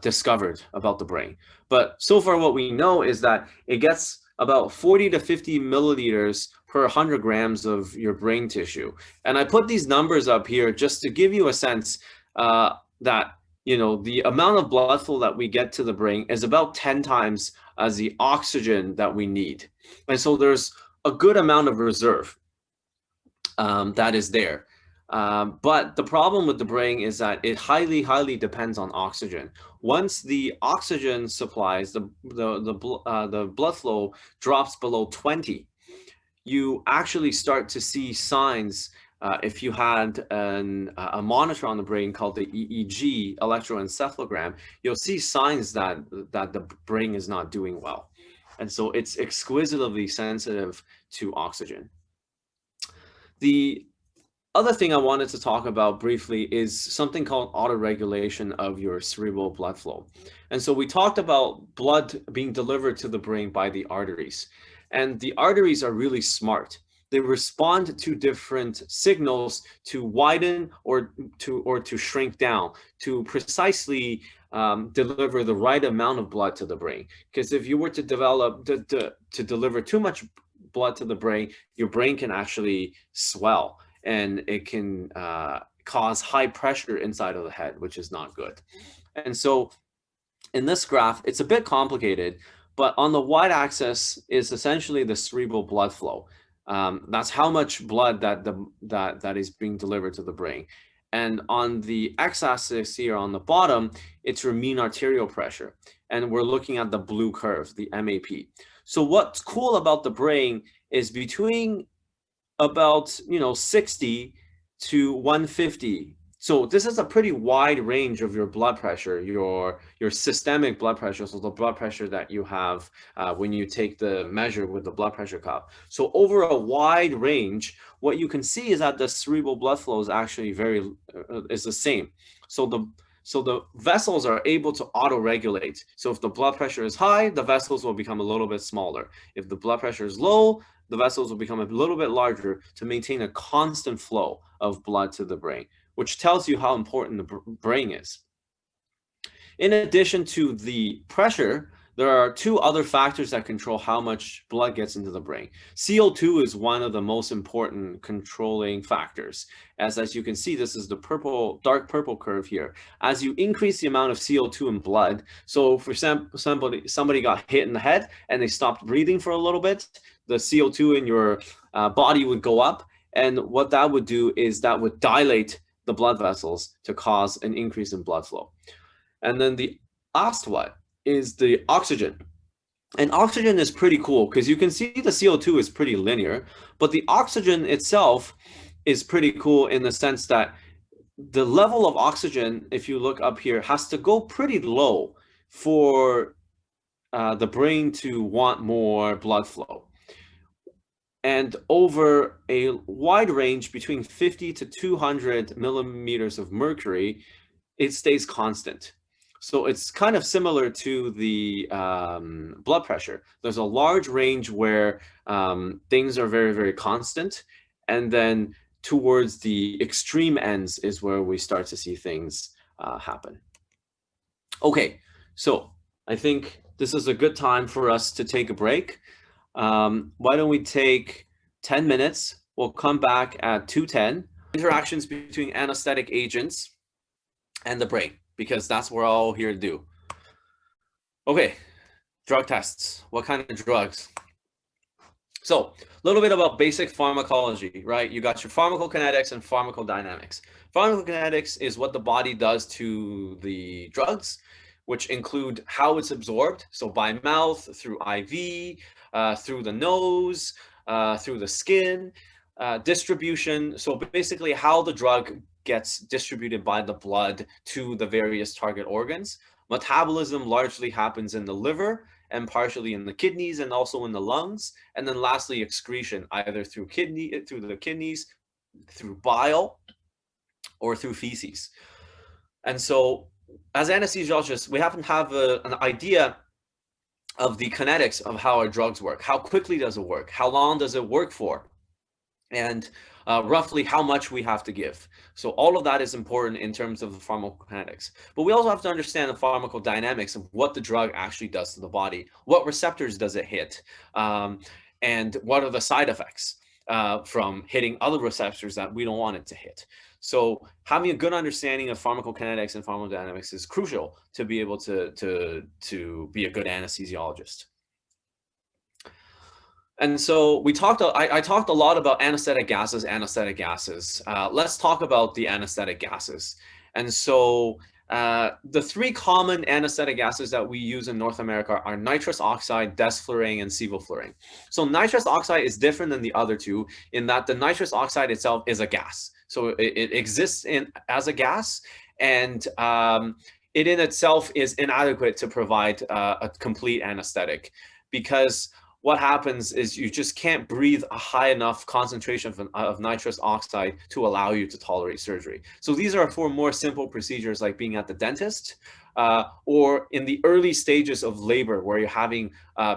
discovered about the brain. But so far what we know is that it gets about 40 to 50 milliliters per 100 grams of your brain tissue. And I put these numbers up here just to give you a sense that the amount of blood flow that we get to the brain is about 10 times as the oxygen that we need. And so there's a good amount of reserve that is there. But the problem with the brain is that it highly, highly depends on oxygen. Once the oxygen supplies, the blood flow drops below 20, you actually start to see signs. If you had a monitor on the brain called the EEG, electroencephalogram, you'll see signs that the brain is not doing well. And so it's exquisitely sensitive to oxygen. The other thing I wanted to talk about briefly is something called autoregulation of your cerebral blood flow. And so we talked about blood being delivered to the brain by the arteries. And the arteries are really smart. They respond to different signals to widen or to shrink down to precisely deliver the right amount of blood to the brain. Because if you were to deliver too much blood to the brain, your brain can actually swell, and it can cause high pressure inside of the head, which is not good. And so in this graph, it's a bit complicated, but on the y-axis is essentially the cerebral blood flow. That's how much blood that is being delivered to the brain. And on the x-axis here on the bottom, it's your mean arterial pressure. And we're looking at the blue curve, the MAP. So what's cool about the brain is between about 60 to 150. So this is a pretty wide range of your blood pressure, your systemic blood pressure, so the blood pressure that you have when you take the measure with the blood pressure cuff. So over a wide range, what you can see is that the cerebral blood flow is actually is the same. So the vessels are able to auto-regulate. So if the blood pressure is high, the vessels will become a little bit smaller. If the blood pressure is low, the vessels will become a little bit larger to maintain a constant flow of blood to the brain, which tells you how important the brain is. In addition to the pressure, there are two other factors that control how much blood gets into the brain. CO2 is one of the most important controlling factors. As you can see, this is the dark purple curve here. As you increase the amount of CO2 in blood, so for somebody got hit in the head and they stopped breathing for a little bit, the CO2 in your body would go up. And what that would do is that would dilate the blood vessels to cause an increase in blood flow. And then the last one is the oxygen. And oxygen is pretty cool because you can see the CO2 is pretty linear, but the oxygen itself is pretty cool in the sense that the level of oxygen, if you look up here, has to go pretty low for the brain to want more blood flow. And over a wide range between 50 to 200 millimeters of mercury, it stays constant. So it's kind of similar to the blood pressure. There's a large range where things are very, very constant. And then towards the extreme ends is where we start to see things happen. Okay, so I think this is a good time for us to take a break. Why don't we take 10 minutes? We'll come back at 2:10. Interactions between anesthetic agents and the brain, because that's what we're all here to do. Okay, drug tests. What kind of drugs? So a little bit about basic pharmacology, right? You got your pharmacokinetics and pharmacodynamics. Pharmacokinetics is what the body does to the drugs, which include how it's absorbed. So by mouth, through IV, through the nose, through the skin, distribution. So basically how the drug gets distributed by the blood to the various target organs. Metabolism largely happens in the liver and partially in the kidneys and also in the lungs. And then lastly, excretion, either through the kidneys, through bile, or through feces. And so as anesthesiologists, we have to have an idea of the kinetics of how our drugs work. How quickly does it work? How long does it work for? And roughly how much we have to give. So all of that is important in terms of the pharmacokinetics. But we also have to understand the pharmacodynamics of what the drug actually does to the body. What receptors does it hit? And what are the side effects from hitting other receptors that we don't want it to hit? So having a good understanding of pharmacokinetics and pharmacodynamics is crucial to be able to be a good anesthesiologist. And so I talked a lot about anesthetic gases. Let's talk about the anesthetic gases. And so the three common anesthetic gases that we use in North America are nitrous oxide, desflurane, and sevoflurane. So nitrous oxide is different than the other two in that the nitrous oxide itself is a gas. So it exists as a gas, and it in itself is inadequate to provide a complete anesthetic, because what happens is you just can't breathe a high enough concentration of nitrous oxide to allow you to tolerate surgery. So these are for more simple procedures like being at the dentist or in the early stages of labor where you're having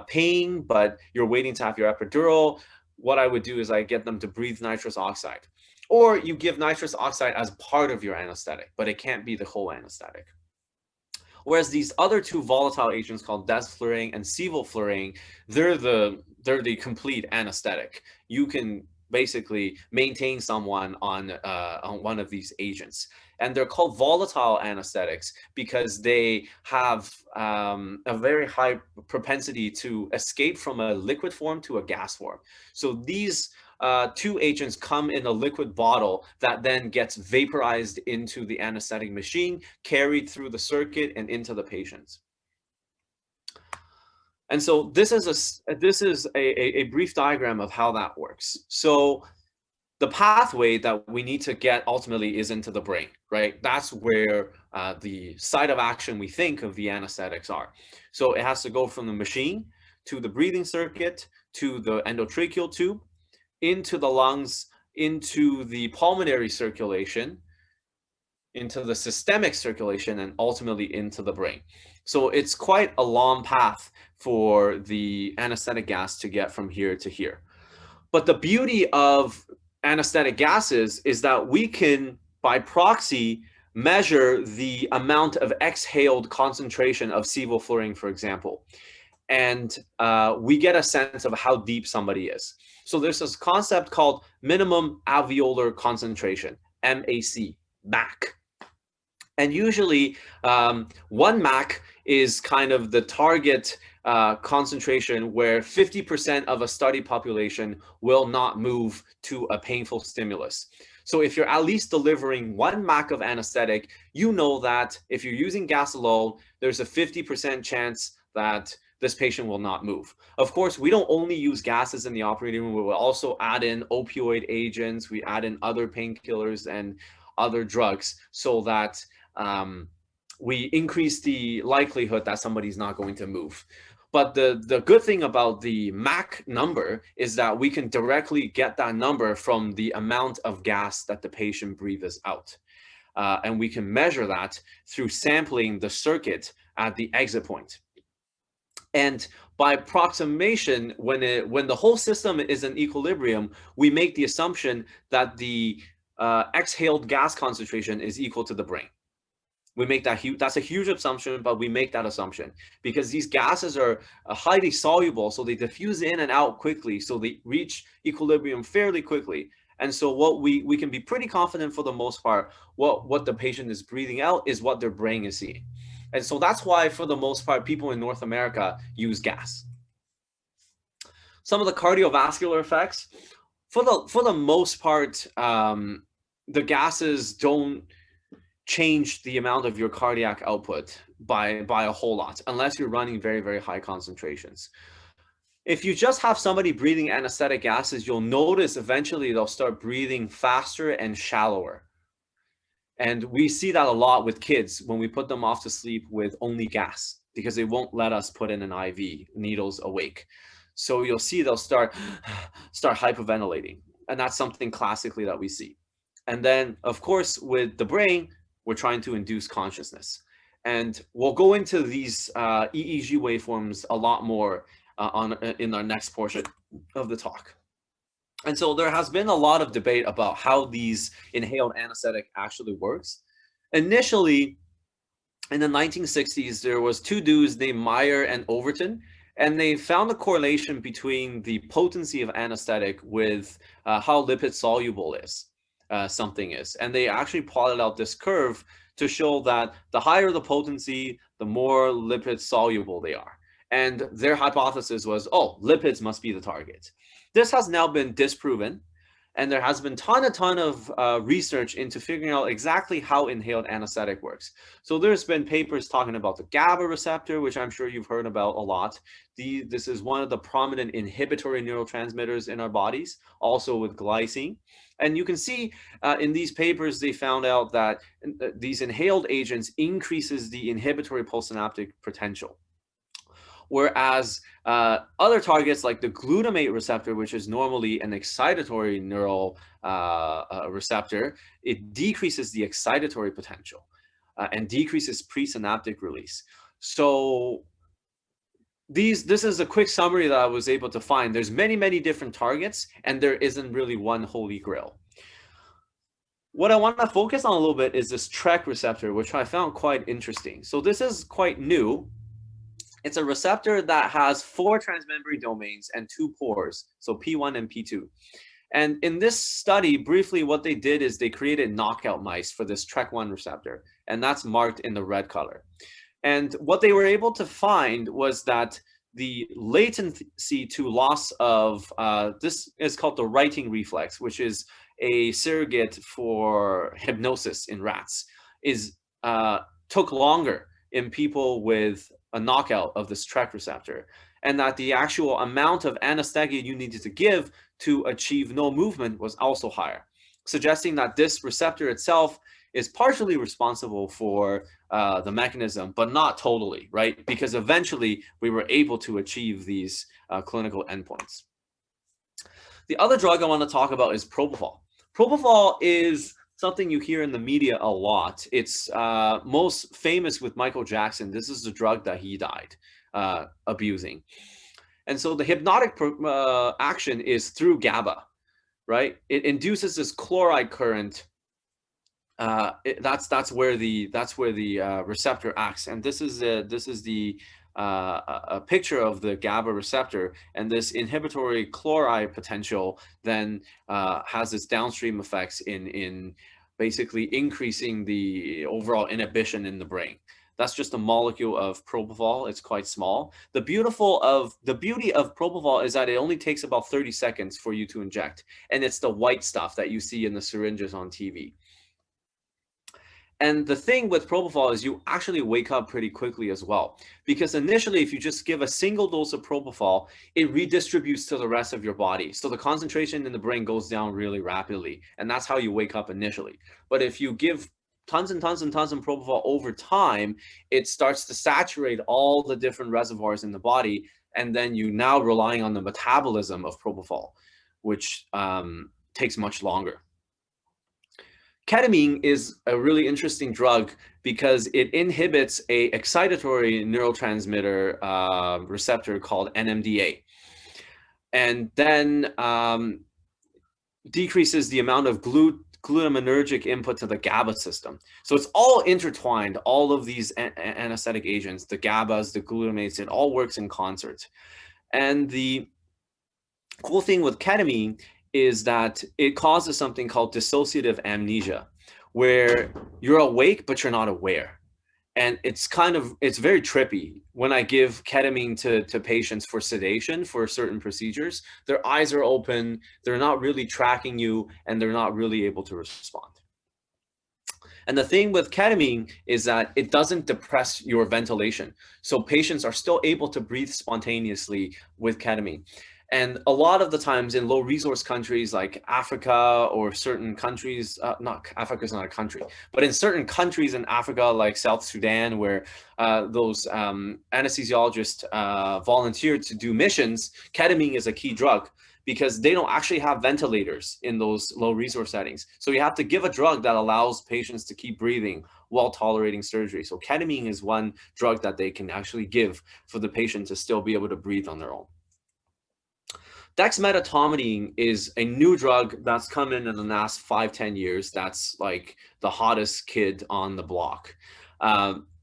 pain, but you're waiting to have your epidural. What I would do is I get them to breathe nitrous oxide. Or you give nitrous oxide as part of your anesthetic, but it can't be the whole anesthetic. Whereas these other two volatile agents called desflurane and sevoflurane, they're they're the complete anesthetic. You can basically maintain someone on one of these agents. And they're called volatile anesthetics because they have a very high propensity to escape from a liquid form to a gas form. So these two agents come in a liquid bottle that then gets vaporized into the anesthetic machine, carried through the circuit and into the patient. And so this is a brief diagram of how that works. So the pathway that we need to get ultimately is into the brain, right? That's where the site of action we think of the anesthetics are. So it has to go from the machine to the breathing circuit, to the endotracheal tube, into the lungs, into the pulmonary circulation, into the systemic circulation, and ultimately into the brain. So it's quite a long path for the anesthetic gas to get from here to here. But the beauty of anesthetic gases is that we can, by proxy, measure the amount of exhaled concentration of sevoflurane, for example. And we get a sense of how deep somebody is. So there's this concept called minimum alveolar concentration, MAC. And usually 1 MAC is kind of the target concentration where 50% of a study population will not move to a painful stimulus. So if you're at least delivering 1 MAC of anesthetic, you know that if you're using gas alone, there's a 50% chance that this patient will not move. Of course, we don't only use gases in the operating room. We will also add in opioid agents. We add in other painkillers and other drugs so that we increase the likelihood that somebody's not going to move. But the good thing about the MAC number is that we can directly get that number from the amount of gas that the patient breathes out. And we can measure that through sampling the circuit at the exit point. And by approximation, when the whole system is in equilibrium, we make the assumption that the exhaled gas concentration is equal to the brain. We make that huge, that's a huge assumption, but we make that assumption because these gases are highly soluble, so they diffuse in and out quickly, so they reach equilibrium fairly quickly. And so what we can be pretty confident for the most part, what the patient is breathing out is what their brain is seeing. And so that's why, for the most part, people in North America use gas. Some of the cardiovascular effects, for the most part, the gases don't change the amount of your cardiac output by a whole lot, unless you're running very, very high concentrations. If you just have somebody breathing anesthetic gases, you'll notice eventually they'll start breathing faster and shallower. And we see that a lot with kids when we put them off to sleep with only gas, because they won't let us put in an IV, needles awake. So you'll see they'll start hyperventilating. And that's something classically that we see. And then, of course, with the brain, we're trying to induce consciousness. And we'll go into these EEG waveforms a lot more in our next portion of the talk. And so there has been a lot of debate about how these inhaled anesthetic actually works. Initially, in the 1960s, there was 2 dudes named Meyer and Overton, and they found a correlation between the potency of anesthetic with how lipid soluble something is. And they actually plotted out this curve to show that the higher the potency, the more lipid soluble they are. And their hypothesis was, oh, lipids must be the target. This has now been disproven, and there has been a ton of research into figuring out exactly how inhaled anesthetic works. So there's been papers talking about the Gaba receptor, which I'm sure you've heard about a lot. This is one of the prominent inhibitory neurotransmitters in our bodies, also with glycine. And you can see in these papers, they found out that these inhaled agents increases the inhibitory postsynaptic potential. Whereas other targets like the glutamate receptor, which is normally an excitatory neural receptor, it decreases the excitatory potential and decreases presynaptic release. So this is a quick summary that I was able to find. There's many, many different targets, and there isn't really one holy grail. What I want to focus on a little bit is this TREC receptor, which I found quite interesting. So this is quite new. It's a receptor that has 4 transmembrane domains and 2 pores, so P1 and P2. And in this study, briefly, what they did is they created knockout mice for this TREC1 receptor, and that's marked in the red color. And what they were able to find was that the latency to loss of, this is called the writing reflex, which is a surrogate for hypnosis in rats, took longer in people with a knockout of this TREC receptor, and that the actual amount of anesthesia you needed to give to achieve no movement was also higher, suggesting that this receptor itself is partially responsible for the mechanism, but not totally, right? Because eventually we were able to achieve these clinical endpoints. The other drug I want to talk about is Propofol. Propofol is something you hear in the media a lot. It's most famous with Michael Jackson. This is the drug that he died abusing. And so the hypnotic action is through GABA, right? It induces this chloride current. That's where the receptor acts, and this is a picture of the GABA receptor, and this inhibitory chloride potential then has its downstream effects in basically increasing the overall inhibition in the brain. That's just a molecule of Propofol. It's quite small. The beauty of Propofol is that it only takes about 30 seconds for you to inject, and it's the white stuff that you see in the syringes on TV. And the thing with Propofol is you actually wake up pretty quickly as well, because initially, if you just give a single dose of Propofol, it redistributes to the rest of your body. So the concentration in the brain goes down really rapidly, and that's how you wake up initially. But if you give tons and tons and tons of Propofol over time, it starts to saturate all the different reservoirs in the body, and then you now relying on the metabolism of Propofol, which takes much longer. Ketamine is a really interesting drug because it inhibits a excitatory neurotransmitter receptor called NMDA, and then decreases the amount of glutamatergic input to the GABA system. So it's all intertwined, all of these anesthetic agents, the GABAs, the glutamates, it all works in concert. And the cool thing with ketamine is that it causes something called dissociative amnesia, where you're awake, but you're not aware. And it's very trippy. When I give ketamine to patients for sedation for certain procedures, their eyes are open, they're not really tracking you, and they're not really able to respond. And the thing with ketamine is that it doesn't depress your ventilation. So patients are still able to breathe spontaneously with ketamine. And a lot of the times in low resource countries like Africa or certain countries, Africa is not a country, but in certain countries in Africa like South Sudan, where those anesthesiologists volunteer to do missions, ketamine is a key drug because they don't actually have ventilators in those low resource settings. So you have to give a drug that allows patients to keep breathing while tolerating surgery. So ketamine is one drug that they can actually give for the patient to still be able to breathe on their own. Dexmed Automating is a new drug that's come in the last 5-10 years. That's like the hottest kid on the block.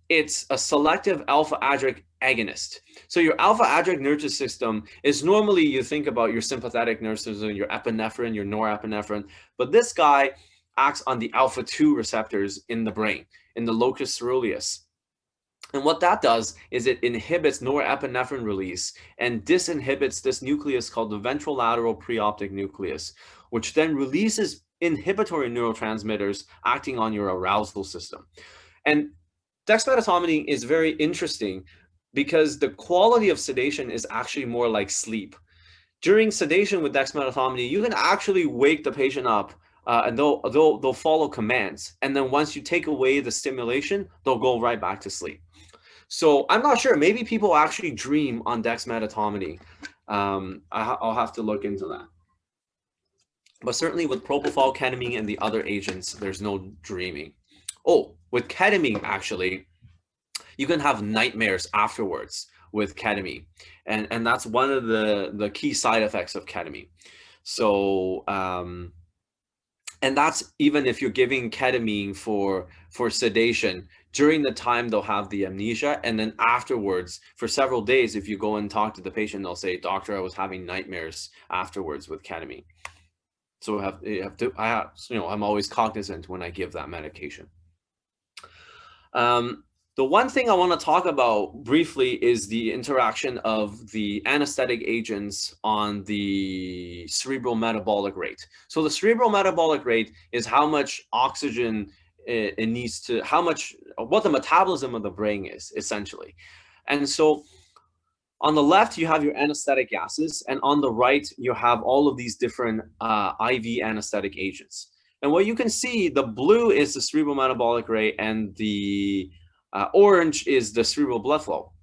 It's a selective alpha-adrenic agonist. So your alpha-adrenic nervous system is normally, you think about your sympathetic nervous system, your epinephrine, your norepinephrine, but this guy acts on the alpha-2 receptors in the brain, in the locus coeruleus. And what that does is it inhibits norepinephrine release and disinhibits this nucleus called the ventrolateral preoptic nucleus, which then releases inhibitory neurotransmitters acting on your arousal system. And Dexmed Automating is very interesting because the quality of sedation is actually more like sleep. During sedation with Dexmed Automating, you can actually wake the patient up and they'll follow commands. And then once you take away the stimulation, they'll go right back to sleep. So I'm not sure. Maybe people actually dream on Dexmed Automating. I'll have to look into that. But certainly with Propofol, ketamine, and the other agents, there's no dreaming. Oh, with ketamine, actually, you can have nightmares afterwards with ketamine. And that's one of the key side effects of ketamine. So, and And that's even if you're giving ketamine for sedation. During the time they'll have the amnesia, and then afterwards for several days, if you go and talk to the patient, they'll say, doctor, I was having nightmares afterwards with ketamine. So I'm always cognizant when I give that medication. The one thing I want to talk about briefly is the interaction of the anesthetic agents on the cerebral metabolic rate. So the cerebral metabolic rate is how much oxygen it needs to, what the metabolism of the brain is, essentially. And so on the left, you have your anesthetic gases, and on the right, you have all of these different IV anesthetic agents. And what you can see, the blue is the cerebral metabolic rate, and the orange is the cerebral blood flow.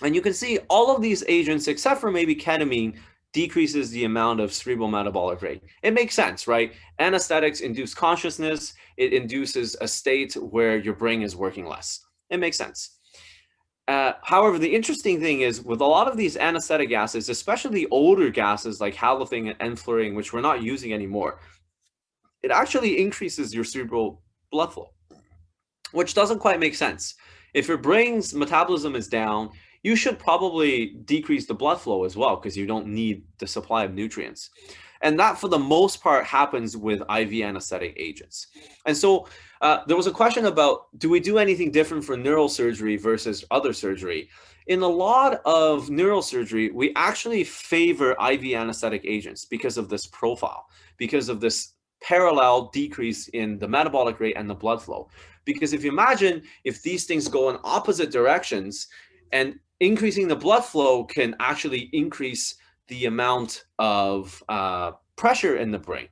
And you can see all of these agents, except for maybe ketamine, decreases the amount of cerebral metabolic rate. It makes sense, right? Anesthetics induce consciousness. It induces a state where your brain is working less. It makes sense. However, the interesting thing is with a lot of these anesthetic gases, especially the older gases like halothane and enflurane, which we're not using anymore, it actually increases your cerebral blood flow, which doesn't quite make sense. If your brain's metabolism is down, you should probably decrease the blood flow as well, because you don't need the supply of nutrients. And that, for the most part, happens with IV anesthetic agents. And so there was a question about, do we do anything different for neurosurgery versus other surgery? In a lot of neurosurgery, we actually favor IV anesthetic agents because of this profile, because of this parallel decrease in the metabolic rate and the blood flow. Because if you imagine, if these things go in opposite directions, and increasing the blood flow can actually increase the amount of pressure in the brain.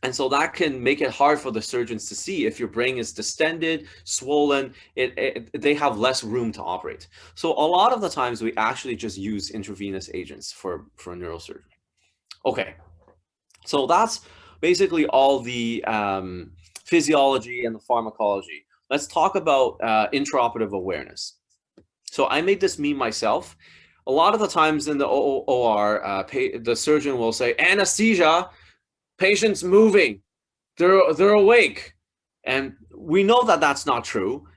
And so that can make it hard for the surgeons to see if your brain is distended, swollen, they have less room to operate. So a lot of the times we actually just use intravenous agents for neurosurgery. Okay, so that's basically all the physiology and the pharmacology. Let's talk about intraoperative awareness. So I made this meme myself. A lot of the times in the OR, the surgeon will say, anesthesia, patient's moving, they're awake. And we know that that's not true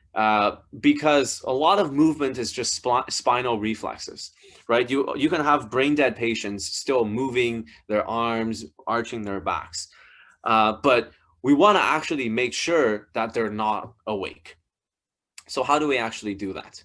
because a lot of movement is just spinal reflexes, right? You can have brain dead patients still moving their arms, arching their backs. But we want to actually make sure that they're not awake. So how do we actually do that?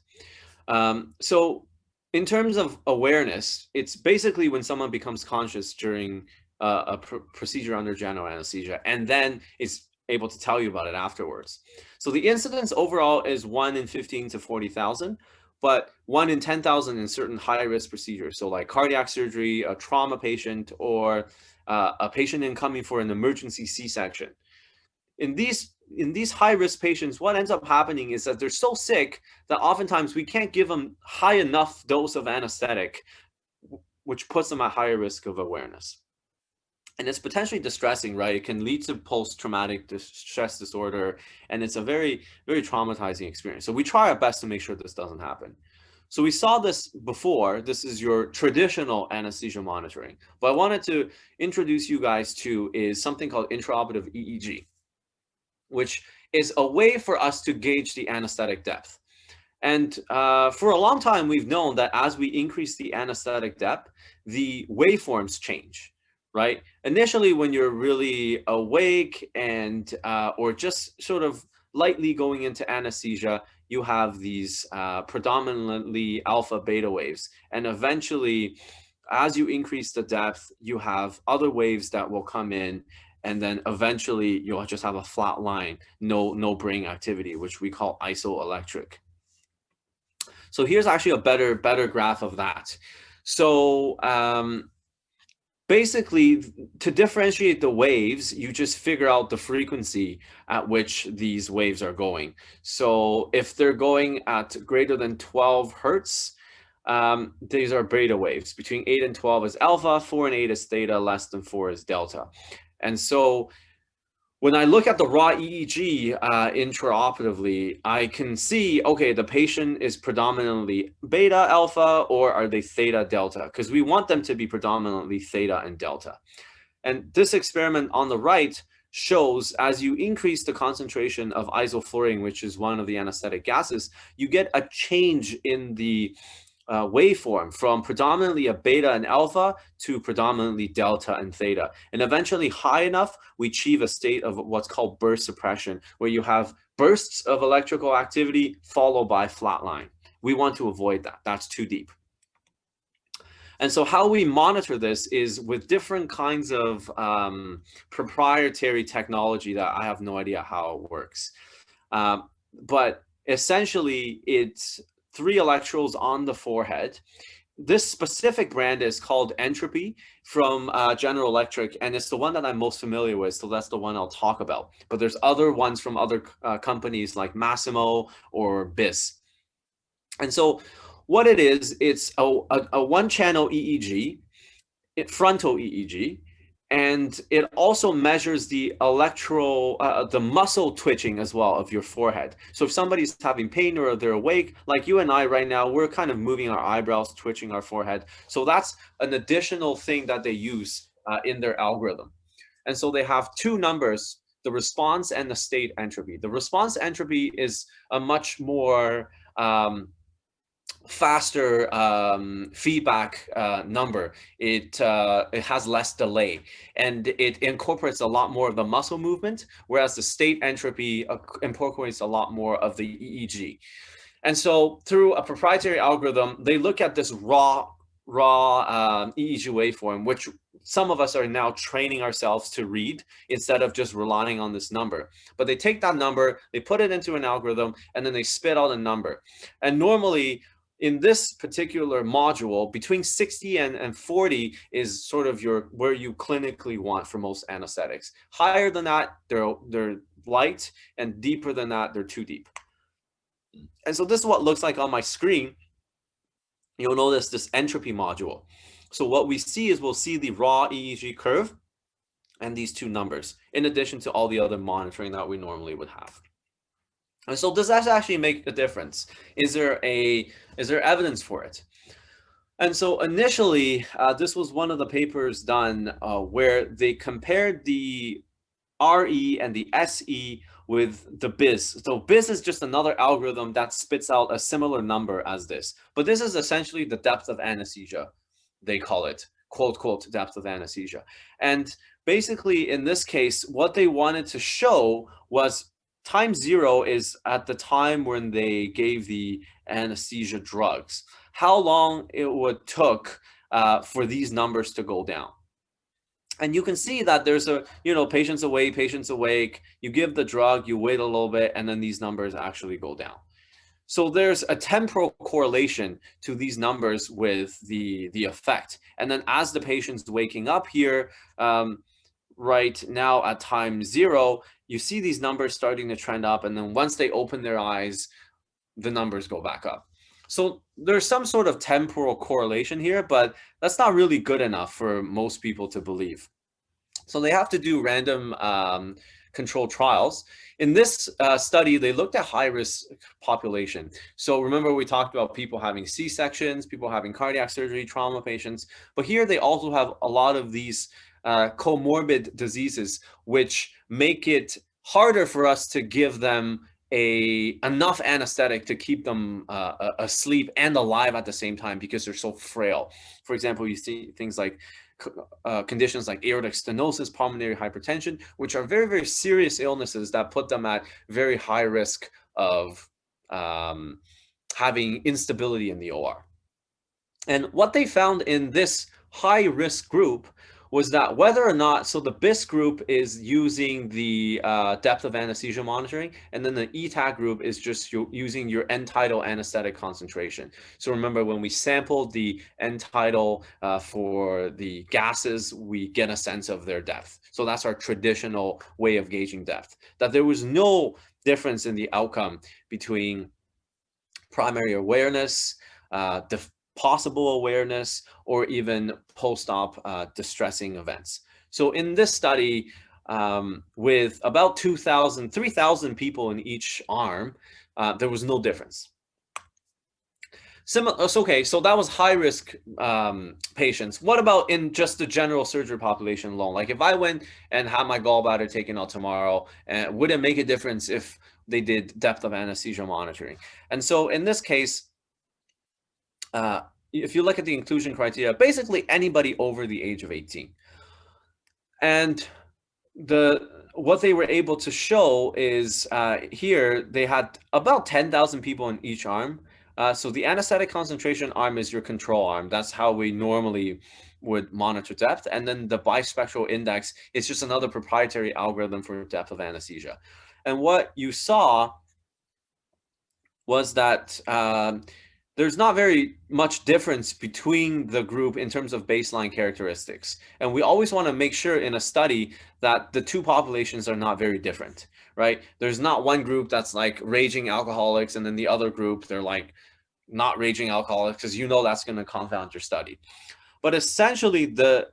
So in terms of awareness, it's basically when someone becomes conscious during a procedure under general anesthesia, and then is able to tell you about it afterwards. So the incidence overall is 1 in 15 to 40,000, but 1 in 10,000 in certain high-risk procedures. So like cardiac surgery, a trauma patient, or a patient incoming for an emergency C-section. In these high-risk patients, what ends up happening is that they're so sick that oftentimes we can't give them high enough dose of anesthetic, which puts them at higher risk of awareness. And it's potentially distressing, right? It can lead to post-traumatic stress disorder, and it's a very, very traumatizing experience. So we try our best to make sure this doesn't happen. So we saw this before. This is your traditional anesthesia monitoring. What I wanted to introduce you guys to is something called intraoperative EEG, which is a way for us to gauge the anesthetic depth. And for a long time, we've known that as we increase the anesthetic depth, the waveforms change, right? Initially, when you're really awake and or just sort of lightly going into anesthesia, you have these predominantly alpha beta waves. And eventually, as you increase the depth, you have other waves that will come in. And then eventually you'll just have a flat line, no brain activity, which we call isoelectric. So here's actually a better graph of that. So basically, to differentiate the waves, you just figure out the frequency at which these waves are going. So if they're going at greater than 12 hertz, these are beta waves. Between 8 and 12 is alpha, 4 and 8 is theta, less than 4 is delta. And so when I look at the raw EEG intraoperatively, I can see, okay, the patient is predominantly beta, alpha, or are they theta, delta? Because we want them to be predominantly theta and delta. And this experiment on the right shows as you increase the concentration of isoflurane, which is one of the anesthetic gases, you get a change in the waveform from predominantly a beta and alpha to predominantly delta and theta. And eventually high enough, we achieve a state of what's called burst suppression, where you have bursts of electrical activity followed by flatline. We want to avoid that. That's too deep. And so how we monitor this is with different kinds of proprietary technology that I have no idea how it works. But essentially, it's 3 electrodes on the forehead. This specific brand is called Entropy from General Electric, and it's the one that I'm most familiar with, so that's the one I'll talk about. But there's other ones from other companies like Masimo or BIS. And so what it is, it's a one-channel EEG, frontal EEG, and it also measures the the muscle twitching as well of your forehead. So if somebody's having pain or they're awake, like you and I right now, we're kind of moving our eyebrows, twitching our forehead. So that's an additional thing that they use in their algorithm. And so they have 2 numbers, the response and the state entropy. The response entropy is a much more faster feedback number. It has less delay, and it incorporates a lot more of the muscle movement, whereas the state entropy incorporates a lot more of the EEG. And so through a proprietary algorithm, they look at this raw EEG waveform, which some of us are now training ourselves to read instead of just relying on this number. But they take that number, they put it into an algorithm, and then they spit out a number. And normally, in this particular module, between 60 and 40 is sort of where you clinically want for most anesthetics. Higher than that, they're light, and deeper than that, they're too deep. And so this is what it looks like on my screen. You'll notice this entropy module. So what we see is we'll see the raw EEG curve and these 2 numbers, in addition to all the other monitoring that we normally would have. And so does that actually make a difference? Is there evidence for it? And so initially, this was one of the papers done where they compared the RE and the SE with the BIS. So BIS is just another algorithm that spits out a similar number as this. But this is essentially the depth of anesthesia, they call it, quote, quote, depth of anesthesia. And basically, in this case, what they wanted to show was time 0 is at the time when they gave the anesthesia drugs, how long it would took for these numbers to go down. And you can see that there's patients awake, you give the drug, you wait a little bit, and then these numbers actually go down. So there's a temporal correlation to these numbers with the effect. And then as the patient's waking up here, right now at time 0, you see these numbers starting to trend up, and then once they open their eyes, the numbers go back up. So there's some sort of temporal correlation here, but that's not really good enough for most people to believe. So they have to do random controlled trials. In this study, they looked at high-risk population. So remember, we talked about people having C-sections, people having cardiac surgery, trauma patients, but here they also have a lot of these comorbid diseases, which make it harder for us to give them enough anesthetic to keep them asleep and alive at the same time, because they're so frail. For example, you see things like conditions like aortic stenosis, pulmonary hypertension, which are very, very serious illnesses that put them at very high risk of having instability in the OR. And what they found in this high risk group was that whether or not, so the BIS group is using the depth of anesthesia monitoring, and then the ETAC group is just using your end-tidal anesthetic concentration. So remember, when we sampled the end-tidal for the gases, we get a sense of their depth. So that's our traditional way of gauging depth. That there was no difference in the outcome between primary awareness, possible awareness, or even post-op distressing events. So in this study, with about 3,000 people in each arm, there was no difference. Okay, so that was high risk patients. What about in just the general surgery population alone? Like if I went and had my gallbladder taken out tomorrow, would it make a difference if they did depth of anesthesia monitoring? And so in this case, if you look at the inclusion criteria, basically anybody over the age of 18. And what they were able to show is here they had about 10,000 people in each arm. So the anesthetic concentration arm is your control arm. That's how we normally would monitor depth. And then the bispectral index is just another proprietary algorithm for depth of anesthesia. And what you saw was that there's not very much difference between the group in terms of baseline characteristics. And we always want to make sure in a study that the two populations are not very different, right? There's not one group that's like raging alcoholics and then the other group, they're like not raging alcoholics, because you know that's going to confound your study. But essentially the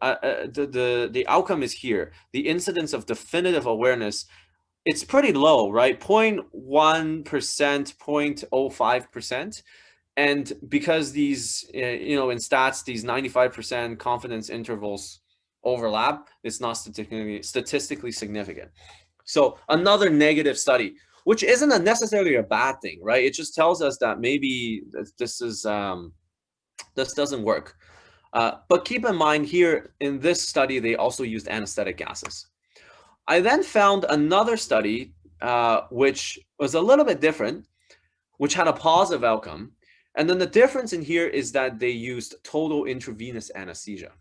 outcome is here. The incidence of definitive awareness, it's pretty low, right? 0.1%, 0.05%. And because these, in stats, these 95% confidence intervals overlap, it's not statistically significant. So another negative study, which isn't necessarily a bad thing, right? It just tells us that maybe this doesn't work. But keep in mind here, in this study, they also used anesthetic gases. I then found another study, which was a little bit different, which had a positive outcome. And then the difference in here is that they used total intravenous anesthesia.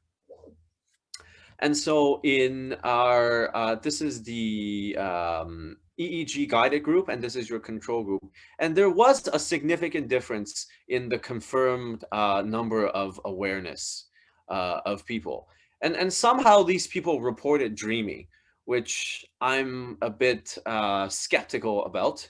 And so in our, this is the EEG guided group, and this is your control group. And there was a significant difference in the confirmed number of awareness of people. And somehow these people reported dreaming, which I'm a bit skeptical about.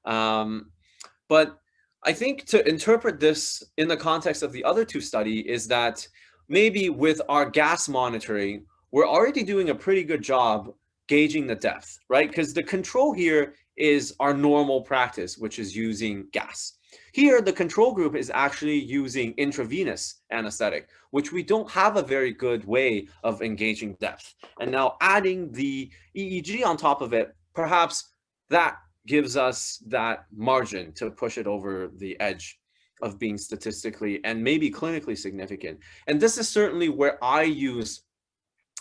But I think to interpret this in the context of the other two study is that maybe with our gas monitoring, we're already doing a pretty good job gauging the depth, right? Because the control here is our normal practice, which is using gas. Here, the control group is actually using intravenous anesthetic, which we don't have a very good way of engaging depth. And now adding the EEG on top of it, perhaps that gives us that margin to push it over the edge of being statistically and maybe clinically significant. And this is certainly where I use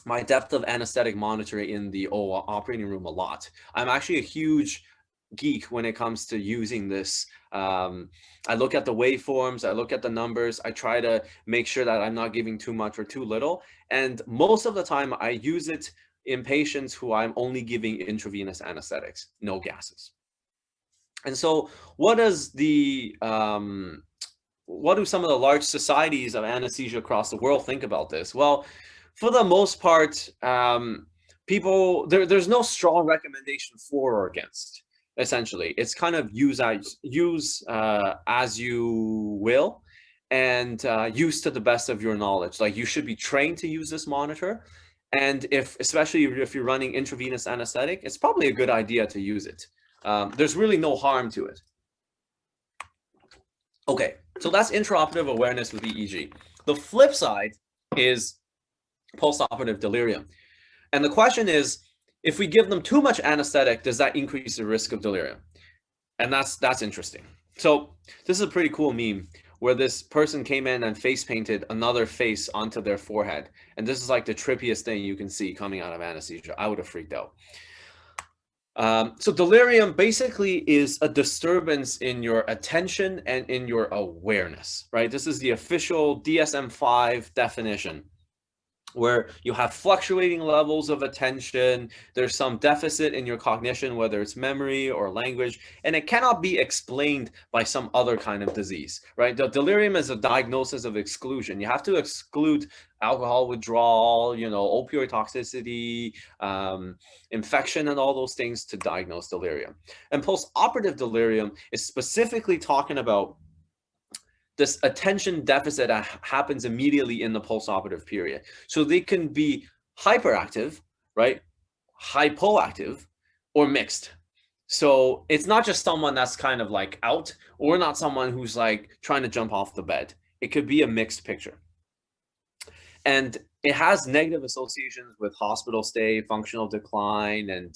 my depth of anesthetic monitoring in the operating room a lot. I'm actually a huge geek when it comes to using this. I look at the waveforms, I look at the numbers, I try to make sure that I'm not giving too much or too little. And most of the time I use it in patients who I'm only giving intravenous anesthetics, no gases. And so what does what do some of the large societies of anesthesia across the world think about this? Well, for the most part, people, there's no strong recommendation for or against, essentially. It's kind of use as you will, and use to the best of your knowledge. Like, you should be trained to use this monitor. And especially if you're running intravenous anesthetic, it's probably a good idea to use it. There's really no harm to it. Okay, so that's intraoperative awareness with EEG. The flip side is postoperative delirium. And the question is, if we give them too much anesthetic, does that increase the risk of delirium? And that's interesting. So this is a pretty cool meme where this person came in and face painted another face onto their forehead. And this is like the trippiest thing you can see coming out of anesthesia. I would have freaked out. So delirium basically is a disturbance in your attention and in your awareness, right? This is the official DSM-5 definition, where you have fluctuating levels of attention, there's some deficit in your cognition, whether it's memory or language, and it cannot be explained by some other kind of disease, right? The delirium is a diagnosis of exclusion. You have to exclude alcohol withdrawal, opioid toxicity, infection, and all those things to diagnose delirium. And postoperative delirium is specifically talking about this attention deficit that happens immediately in the postoperative period. So they can be hyperactive, right? Hypoactive, or mixed. So it's not just someone that's kind of like out, or not someone who's like trying to jump off the bed. It could be a mixed picture. And it has negative associations with hospital stay, functional decline, and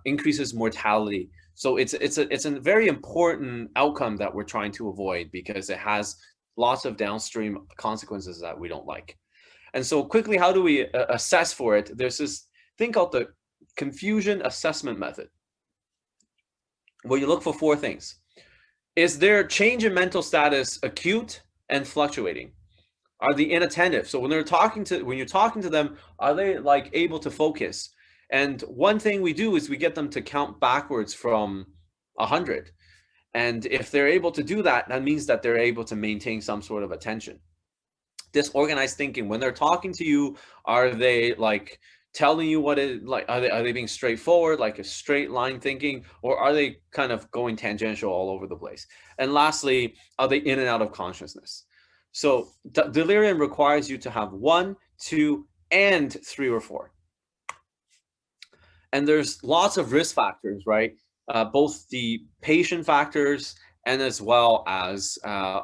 increases mortality. So it's a very important outcome that we're trying to avoid because it has lots of downstream consequences that we don't like. And so quickly, how do we assess for it? There's this thing called the confusion assessment method, where you look for four things. Is their change in mental status acute and fluctuating? Are they inattentive? So when you're talking to them, are they like able to focus? And one thing we do is we get them to count backwards from 100. And if they're able to do that, that means that they're able to maintain some sort of attention. Disorganized thinking, when they're talking to you, are they like telling you what it like, are they being straightforward, like a straight line thinking, or are they kind of going tangential all over the place? And lastly, are they in and out of consciousness? So delirium requires you to have 1, 2, and 3 or 4. And there's lots of risk factors, right? Both the patient factors and as well as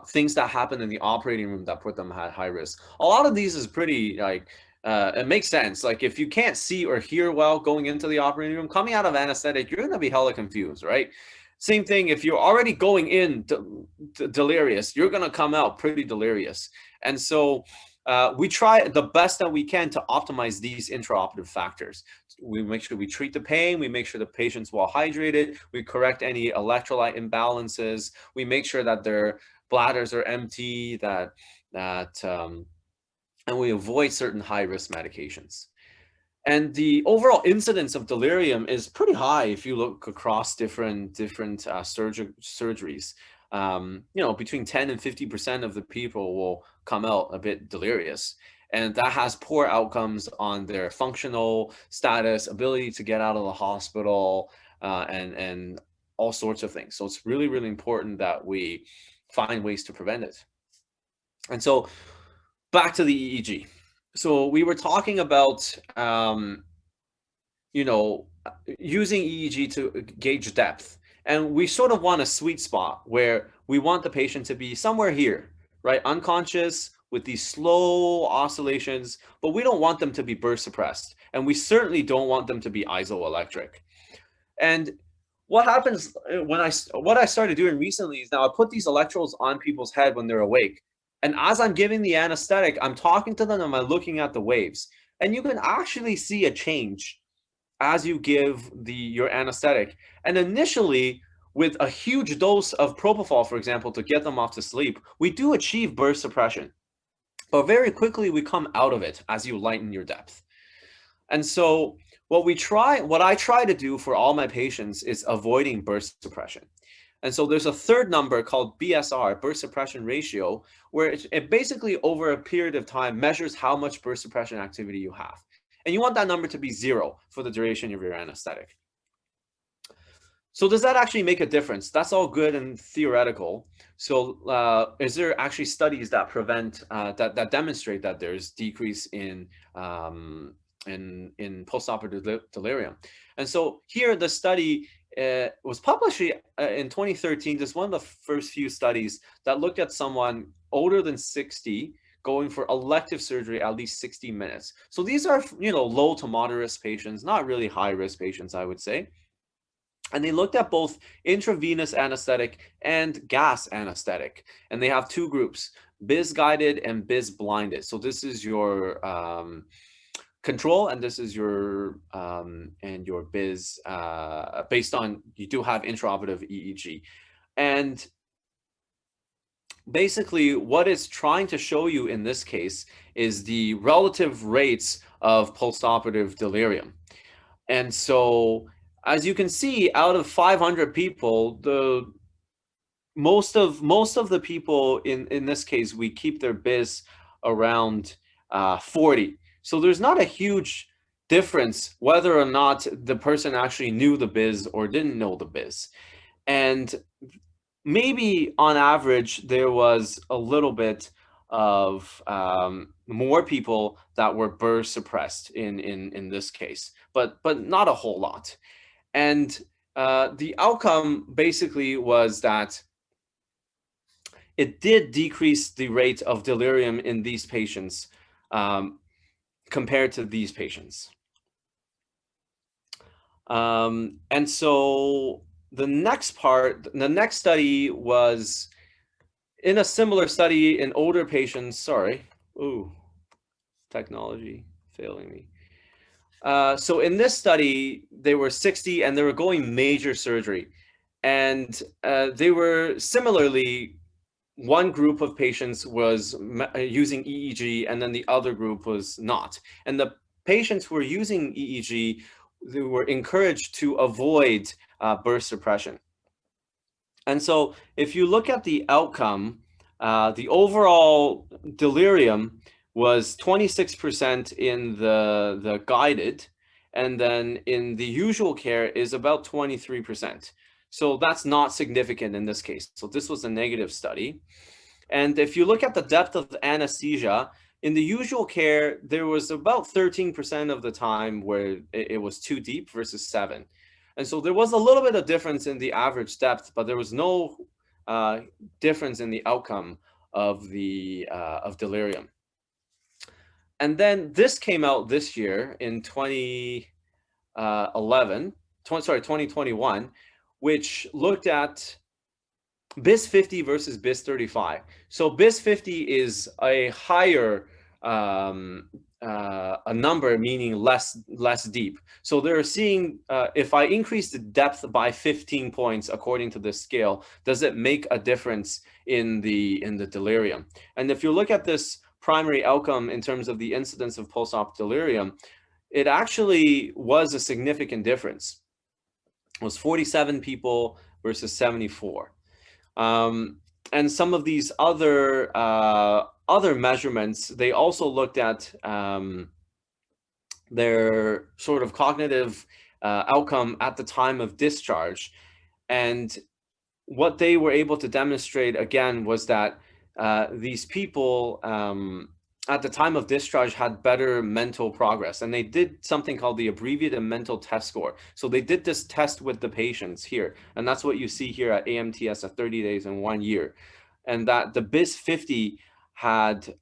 things that happen in the operating room that put them at high risk. A lot of these is pretty like it makes sense. Like if you can't see or hear well going into the operating room, coming out of anesthetic, you're going to be hella confused, right? Same thing if you're already going in delirious, you're going to come out pretty delirious. And so we try the best that we can to optimize these intraoperative factors. We make sure we treat the pain, we make sure the patient's well hydrated, we correct any electrolyte imbalances, we make sure that their bladders are empty, and we avoid certain high-risk medications. And the overall incidence of delirium is pretty high if you look across different surgeries. Between 10 and 50% of the people will come out a bit delirious. And that has poor outcomes on their functional status, ability to get out of the hospital, and all sorts of things. So it's really, really important that we find ways to prevent it. And so back to the EEG. So we were talking about, using EEG to gauge depth. And we sort of want a sweet spot where we want the patient to be somewhere here, right? Unconscious with these slow oscillations, but we don't want them to be burst suppressed. And we certainly don't want them to be isoelectric. And what happens what I started doing recently is now I put these electrodes on people's head when they're awake. And as I'm giving the anesthetic, I'm talking to them and I'm looking at the waves. And you can actually see a change as you give your anesthetic. And initially, with a huge dose of propofol, for example, to get them off to sleep, we do achieve burst suppression. But very quickly, we come out of it as you lighten your depth. And so what I try to do for all my patients is avoiding burst suppression. And so there's a third number called BSR, burst suppression ratio, where it basically over a period of time measures how much burst suppression activity you have. And you want that number to be 0 for the duration of your anesthetic. So does that actually make a difference? That's all good and theoretical. So is there actually studies that that demonstrate that there's decrease in postoperative delirium? And so here the study was published in 2013. This is one of the first few studies that looked at someone older than 60 going for elective surgery at least 60 minutes. So these are, low to moderate risk patients, not really high risk patients, I would say. And they looked at both intravenous anesthetic and gas anesthetic. And they have two groups, BIS guided and BIS blinded. So this is your control, and this is your BIS based on, you do have intraoperative EEG. And basically what it's trying to show you in this case is the relative rates of postoperative delirium. And so as you can see, out of 500 people, most of the people in this case, we keep their BIS around 40. So there's not a huge difference whether or not the person actually knew the BIS or didn't know the BIS. And maybe on average, there was a little bit of more people that were burst suppressed in this case, but not a whole lot. And The outcome basically was that it did decrease the rate of delirium in these patients compared to these patients. And so the next study was in a similar study in older patients. Sorry. Ooh, technology failing me. So in this study, they were 60 and they were going major surgery. And they were similarly, one group of patients was using EEG and then the other group was not. And the patients who were using EEG, they were encouraged to avoid burst suppression. And so if you look at the outcome, the overall delirium was 26% in the guided, and then in the usual care is about 23%. So that's not significant in this case. So this was a negative study. And if you look at the depth of anesthesia, in the usual care, there was about 13% of the time where it was too deep versus 7. And so there was a little bit of difference in the average depth, but there was no difference in the outcome of delirium. And then this came out this year in 2021, which looked at BIS50 versus BIS35. So BIS50 is a higher a number, meaning less deep. So they're seeing if I increase the depth by 15 points according to this scale, does it make a difference in the delirium? And if you look at this primary outcome in terms of the incidence of post-op delirium, it actually was a significant difference. It was 47 people versus 74. And some of these other measurements, they also looked at their sort of cognitive outcome at the time of discharge. And what they were able to demonstrate, again, was that these people at the time of discharge had better mental progress. And they did something called the abbreviated mental test score. So they did this test with the patients here. And that's what you see here at AMTS at 30 days and 1 year. And that the BIS50 had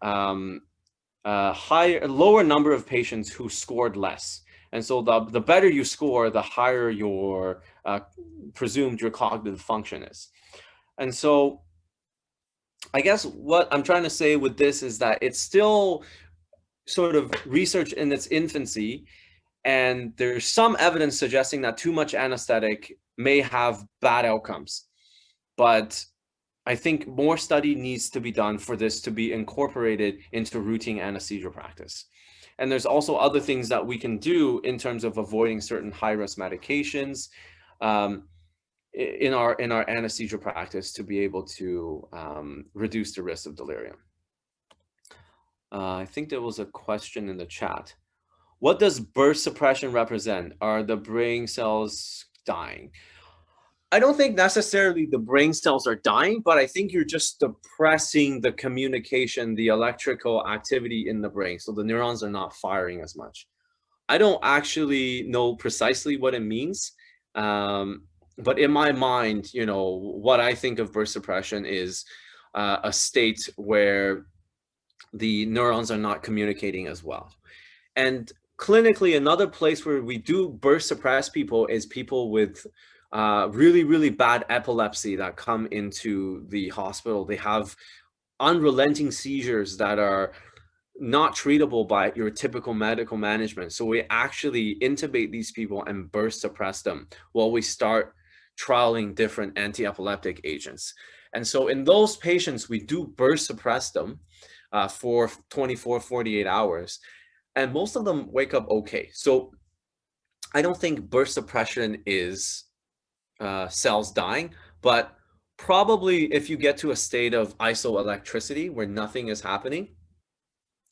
lower number of patients who scored less. And so the better you score, the higher your presumed your cognitive function is. And so I guess what I'm trying to say with this is that it's still sort of research in its infancy, and there's some evidence suggesting that too much anesthetic may have bad outcomes. But I think more study needs to be done for this to be incorporated into routine anesthesia practice. And there's also other things that we can do in terms of avoiding certain high-risk medications in our anesthesia practice to be able to reduce the risk of delirium. I think there was a question in the chat. What does burst suppression represent? Are the brain cells dying? I don't think necessarily the brain cells are dying, but I think you're just suppressing the communication, the electrical activity in the brain. So the neurons are not firing as much. I don't actually know precisely what it means. But in my mind, you know, what I think of burst suppression is a state where the neurons are not communicating as well. And clinically, another place where we do burst suppress people is people with really, really bad epilepsy that come into the hospital. They have unrelenting seizures that are not treatable by your typical medical management. So we actually intubate these people and burst suppress them while we start trialing different anti-epileptic agents. And so in those patients, we do burst suppress them for 24, 48 hours. And most of them wake up okay. So I don't think burst suppression is cells dying, but probably if you get to a state of isoelectricity where nothing is happening,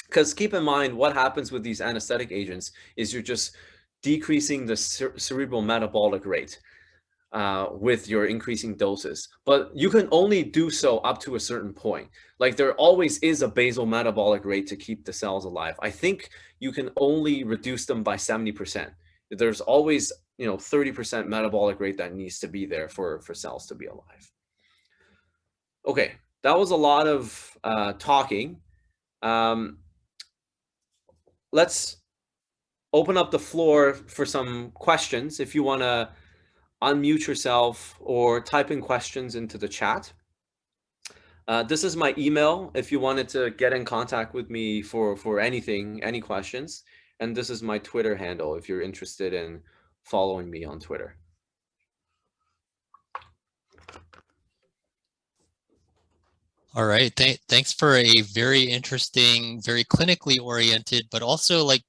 because keep in mind what happens with these anesthetic agents is you're just decreasing the cerebral metabolic rate with your increasing doses, but you can only do so up to a certain point. Like there always is a basal metabolic rate to keep the cells alive. I think you can only reduce them by 70%. There's always 30% metabolic rate that needs to be there for cells to be alive. Okay, that was a lot of talking. Let's open up the floor for some questions. If you want to unmute yourself or type in questions into the chat. This is my email if you wanted to get in contact with me for anything, any questions. And this is my Twitter handle if you're interested in following me on Twitter. All right. Thanks for a very interesting, very clinically oriented, but also like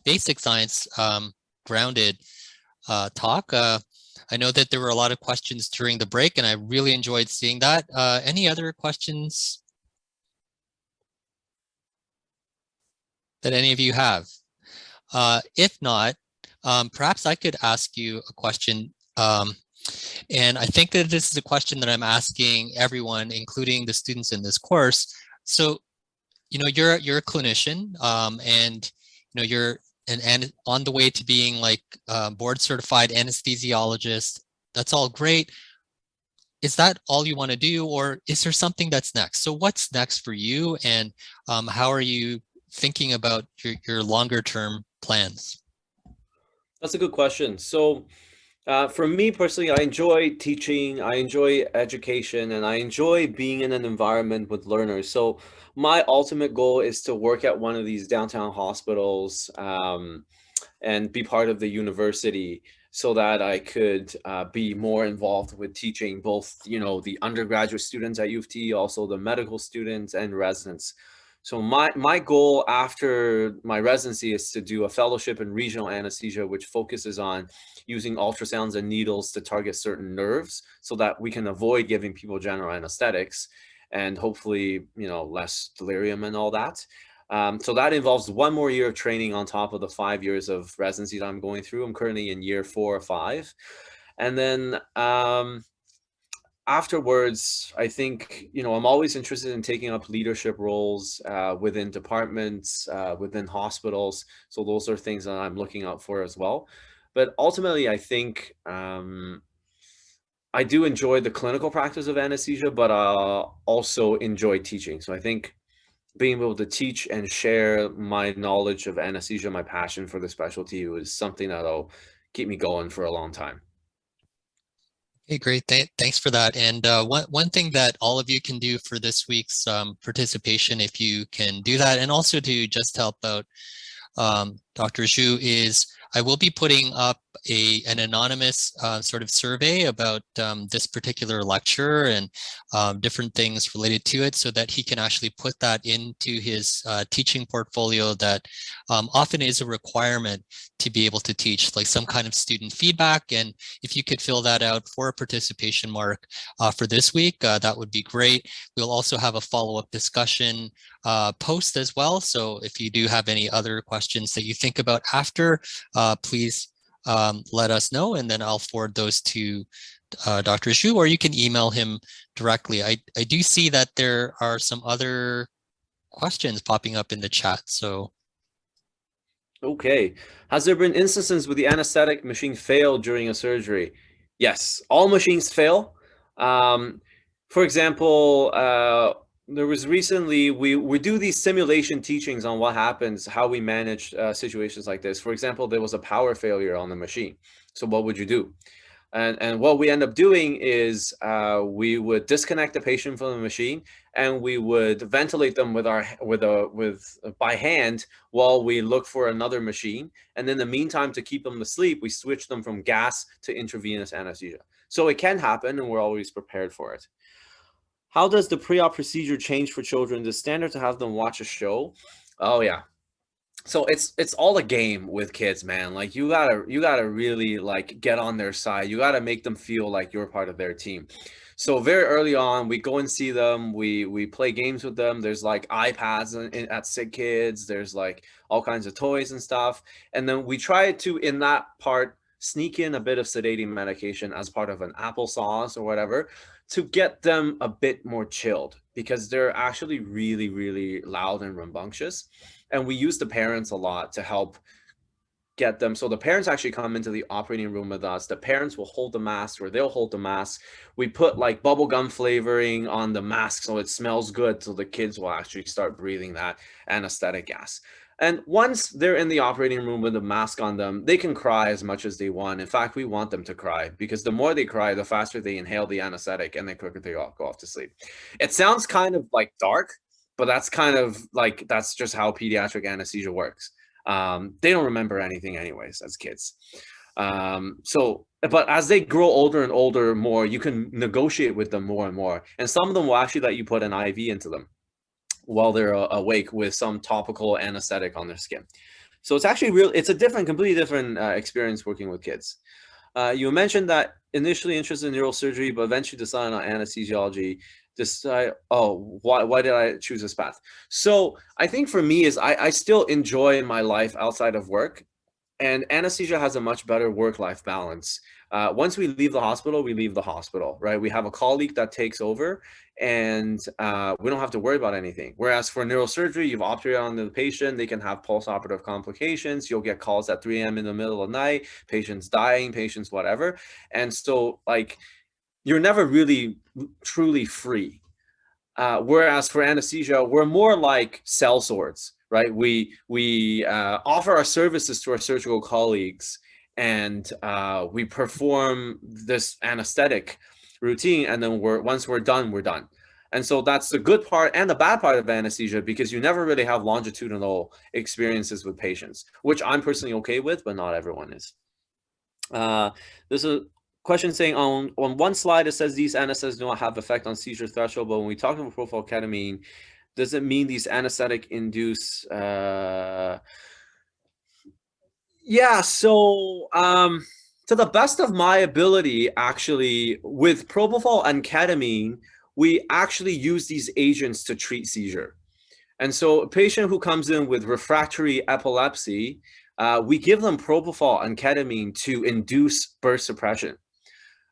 basic science grounded talk. I know that there were a lot of questions during the break, and I really enjoyed seeing that. Any other questions that any of you have? If not, perhaps I could ask you a question. And I think that this is a question that I'm asking everyone, including the students in this course. So, you're a clinician, and you're and on the way to being like board certified anesthesiologist. That's all great. Is that all you want to do, or is there something that's next? So what's next for you, and how are you thinking about your longer term plans? That's a good question. So for me personally, I enjoy teaching, I enjoy education, and I enjoy being in an environment with learners. So my ultimate goal is to work at one of these downtown hospitals and be part of the university so that I could be more involved with teaching both, the undergraduate students at U of T, also the medical students and residents. So my goal after my residency is to do a fellowship in regional anesthesia, which focuses on using ultrasounds and needles to target certain nerves so that we can avoid giving people general anesthetics and hopefully, less delirium and all that. So that involves one more year of training on top of the 5 years of residency that I'm going through. I'm currently in year 4 or 5. And then afterwards, I think, I'm always interested in taking up leadership roles within departments, within hospitals. So those are things that I'm looking out for as well. But ultimately, I think I do enjoy the clinical practice of anesthesia, but also enjoy teaching. So I think being able to teach and share my knowledge of anesthesia, my passion for the specialty, was something that'll keep me going for a long time. Okay, great. Thanks for that. And one thing that all of you can do for this week's participation, if you can do that, and also to just help out Dr. Xu, is I will be putting up an anonymous sort of survey about this particular lecture and different things related to it, so that he can actually put that into his teaching portfolio that often is a requirement to be able to teach, like some kind of student feedback. And if you could fill that out for a participation mark for this week, that would be great. We'll also have a follow-up discussion post as well. So if you do have any other questions that you think about after, please let us know, and then I'll forward those to Dr. Xu, or you can email him directly. I do see that there are some other questions popping up in the chat. So, okay. Has there been instances where the anesthetic machine failed during a surgery? Yes, all machines fail. For example, there was recently, we do these simulation teachings on what happens, how we manage situations like this. For example, there was a power failure on the machine. So what would you do? And what we end up doing is we would disconnect the patient from the machine, and we would ventilate them by hand while we look for another machine. And in the meantime, to keep them asleep, we switch them from gas to intravenous anesthesia. So it can happen, and we're always prepared for it. How does the pre-op procedure change for children? Is it standard to have them watch a show? Oh yeah. So it's all a game with kids, man. Like you gotta really like get on their side. You gotta make them feel like you're part of their team. So very early on, we go and see them. We play games with them. There's like iPads at Sick Kids. There's like all kinds of toys and stuff. And then we try to, in that part, sneak in a bit of sedating medication as part of an applesauce or whatever to get them a bit more chilled, because they're actually really, really loud and rambunctious. And we use the parents a lot to help get them. So the parents actually come into the operating room with us. The parents will hold the mask, or they'll hold the mask. We put like bubble gum flavoring on the mask so it smells good, so the kids will actually start breathing that anesthetic gas. And once they're in the operating room with a mask on them, they can cry as much as they want. In fact, we want them to cry, because the more they cry, the faster they inhale the anesthetic and the quicker they all go off to sleep. It sounds kind of like dark, but that's kind of like, that's just how pediatric anesthesia works. They don't remember anything anyways as kids. But as they grow older and older more, you can negotiate with them more and more. And some of them will actually let you put an IV into them while they're awake with some topical anesthetic on their skin. So it's actually it's a completely different experience working with kids. You mentioned that initially interested in neurosurgery, but eventually decided on anesthesiology. Why did I choose this path? So I think for me is I still enjoy my life outside of work, and anesthesia has a much better work-life balance. Once we leave the hospital, we leave the hospital, right? We have a colleague that takes over, and we don't have to worry about anything. Whereas for neurosurgery, you've operated on the patient, they can have post-operative complications. You'll get calls at 3 a.m. in the middle of the night, patients dying, patients whatever. And so like, you're never really truly free. Whereas for anesthesia, we're more like cell sorts, right? We offer our services to our surgical colleagues, and we perform this anesthetic routine, and then once we're done, we're done. And so that's the good part and the bad part of anesthesia, because you never really have longitudinal experiences with patients, which I'm personally okay with, but not everyone is. There's a question saying on one slide it says these anesthetics do not have effect on seizure threshold, but when we talk about propofol ketamine, does it mean these anesthetic induce yeah, so to the best of my ability, actually, with propofol and ketamine, we actually use these agents to treat seizure. And so a patient who comes in with refractory epilepsy, we give them propofol and ketamine to induce burst suppression.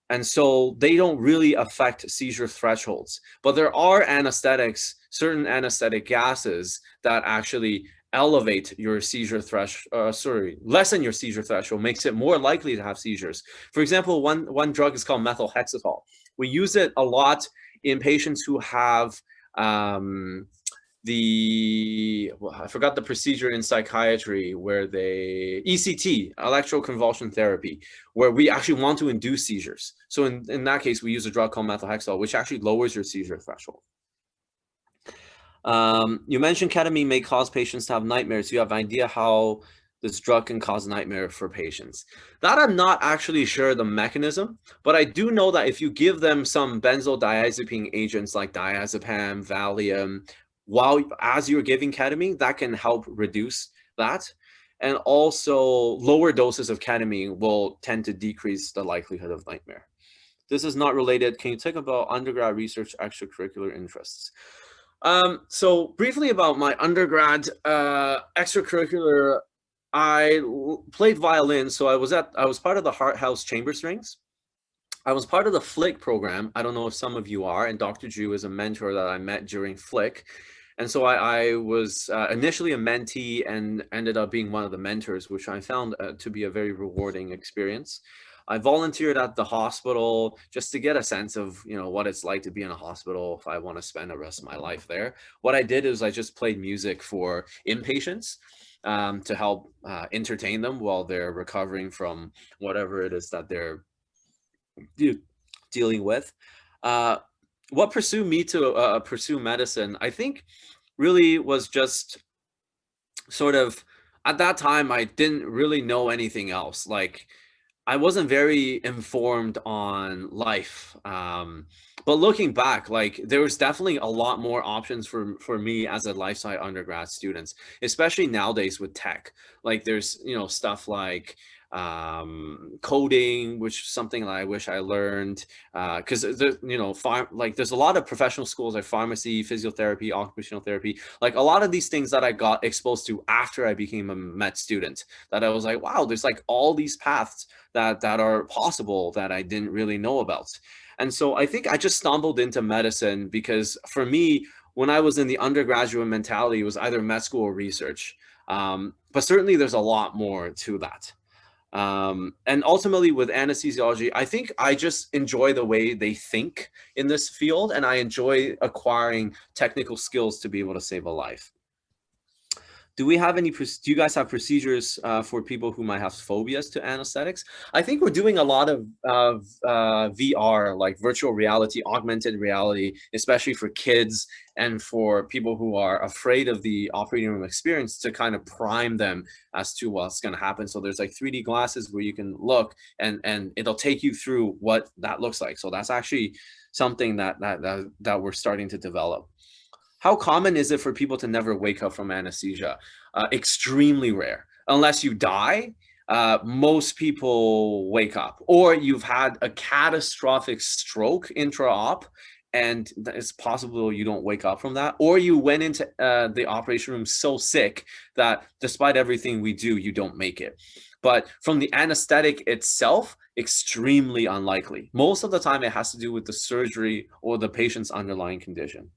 And so they don't really affect seizure thresholds. But there are anesthetics, certain anesthetic gases that actually elevate your seizure threshold, lessen your seizure threshold, makes it more likely to have seizures. For example, one drug is called methylhexatol. We use it a lot in patients who have I forgot the procedure in psychiatry where ECT, electroconvulsion therapy, where we actually want to induce seizures. So in that case, we use a drug called methylhexatol, which actually lowers your seizure threshold. You mentioned ketamine may cause patients to have nightmares. Do you have an idea how this drug can cause nightmare for patients? That I'm not actually sure the mechanism, but I do know that if you give them some benzodiazepine agents like diazepam, Valium, as you're giving ketamine, that can help reduce that. And also lower doses of ketamine will tend to decrease the likelihood of nightmare. This is not related. Can you talk about undergrad research extracurricular interests? So briefly about my undergrad extracurricular, I played violin. So I was part of the Hart House Chamber Strings. I was part of the Flick program. I don't know if some of you are, and Dr. Xu is a mentor that I met during Flick. And so I was initially a mentee and ended up being one of the mentors, which I found to be a very rewarding experience. I volunteered at the hospital just to get a sense of, what it's like to be in a hospital if I want to spend the rest of my life there. What I did is I just played music for inpatients to help entertain them while they're recovering from whatever it is that they're dealing with. What pursued me to pursue medicine, I think really was just sort of, at that time, I didn't really know anything else. Like, I wasn't very informed on life. But looking back, like, there was definitely a lot more options for me as a life sci undergrad student, especially nowadays with tech. Like, there's, stuff like coding, which is something that I wish I learned, because there's there's a lot of professional schools like pharmacy, physiotherapy, occupational therapy, like a lot of these things that I got exposed to after I became a med student, that I was like, wow, there's like all these paths that are possible that I didn't really know about. And so I think I just stumbled into medicine because for me, when I was in the undergraduate mentality, it was either med school or research. But certainly there's a lot more to that. And ultimately with anesthesiology, I think I just enjoy the way they think in this field, and I enjoy acquiring technical skills to be able to save a life. Do you guys have procedures for people who might have phobias to anesthetics? I think we're doing a lot of VR, like virtual reality, augmented reality, especially for kids and for people who are afraid of the operating room experience, to kind of prime them as to what's going to happen. So there's like 3D glasses where you can look and it'll take you through what that looks like. So that's actually something that we're starting to develop. How common is it for people to never wake up from anesthesia? Extremely rare. Unless you die, most people wake up. Or you've had a catastrophic stroke intra-op, and it's possible you don't wake up from that. Or you went into the operation room so sick that despite everything we do, you don't make it. But from the anesthetic itself, extremely unlikely. Most of the time, it has to do with the surgery or the patient's underlying condition.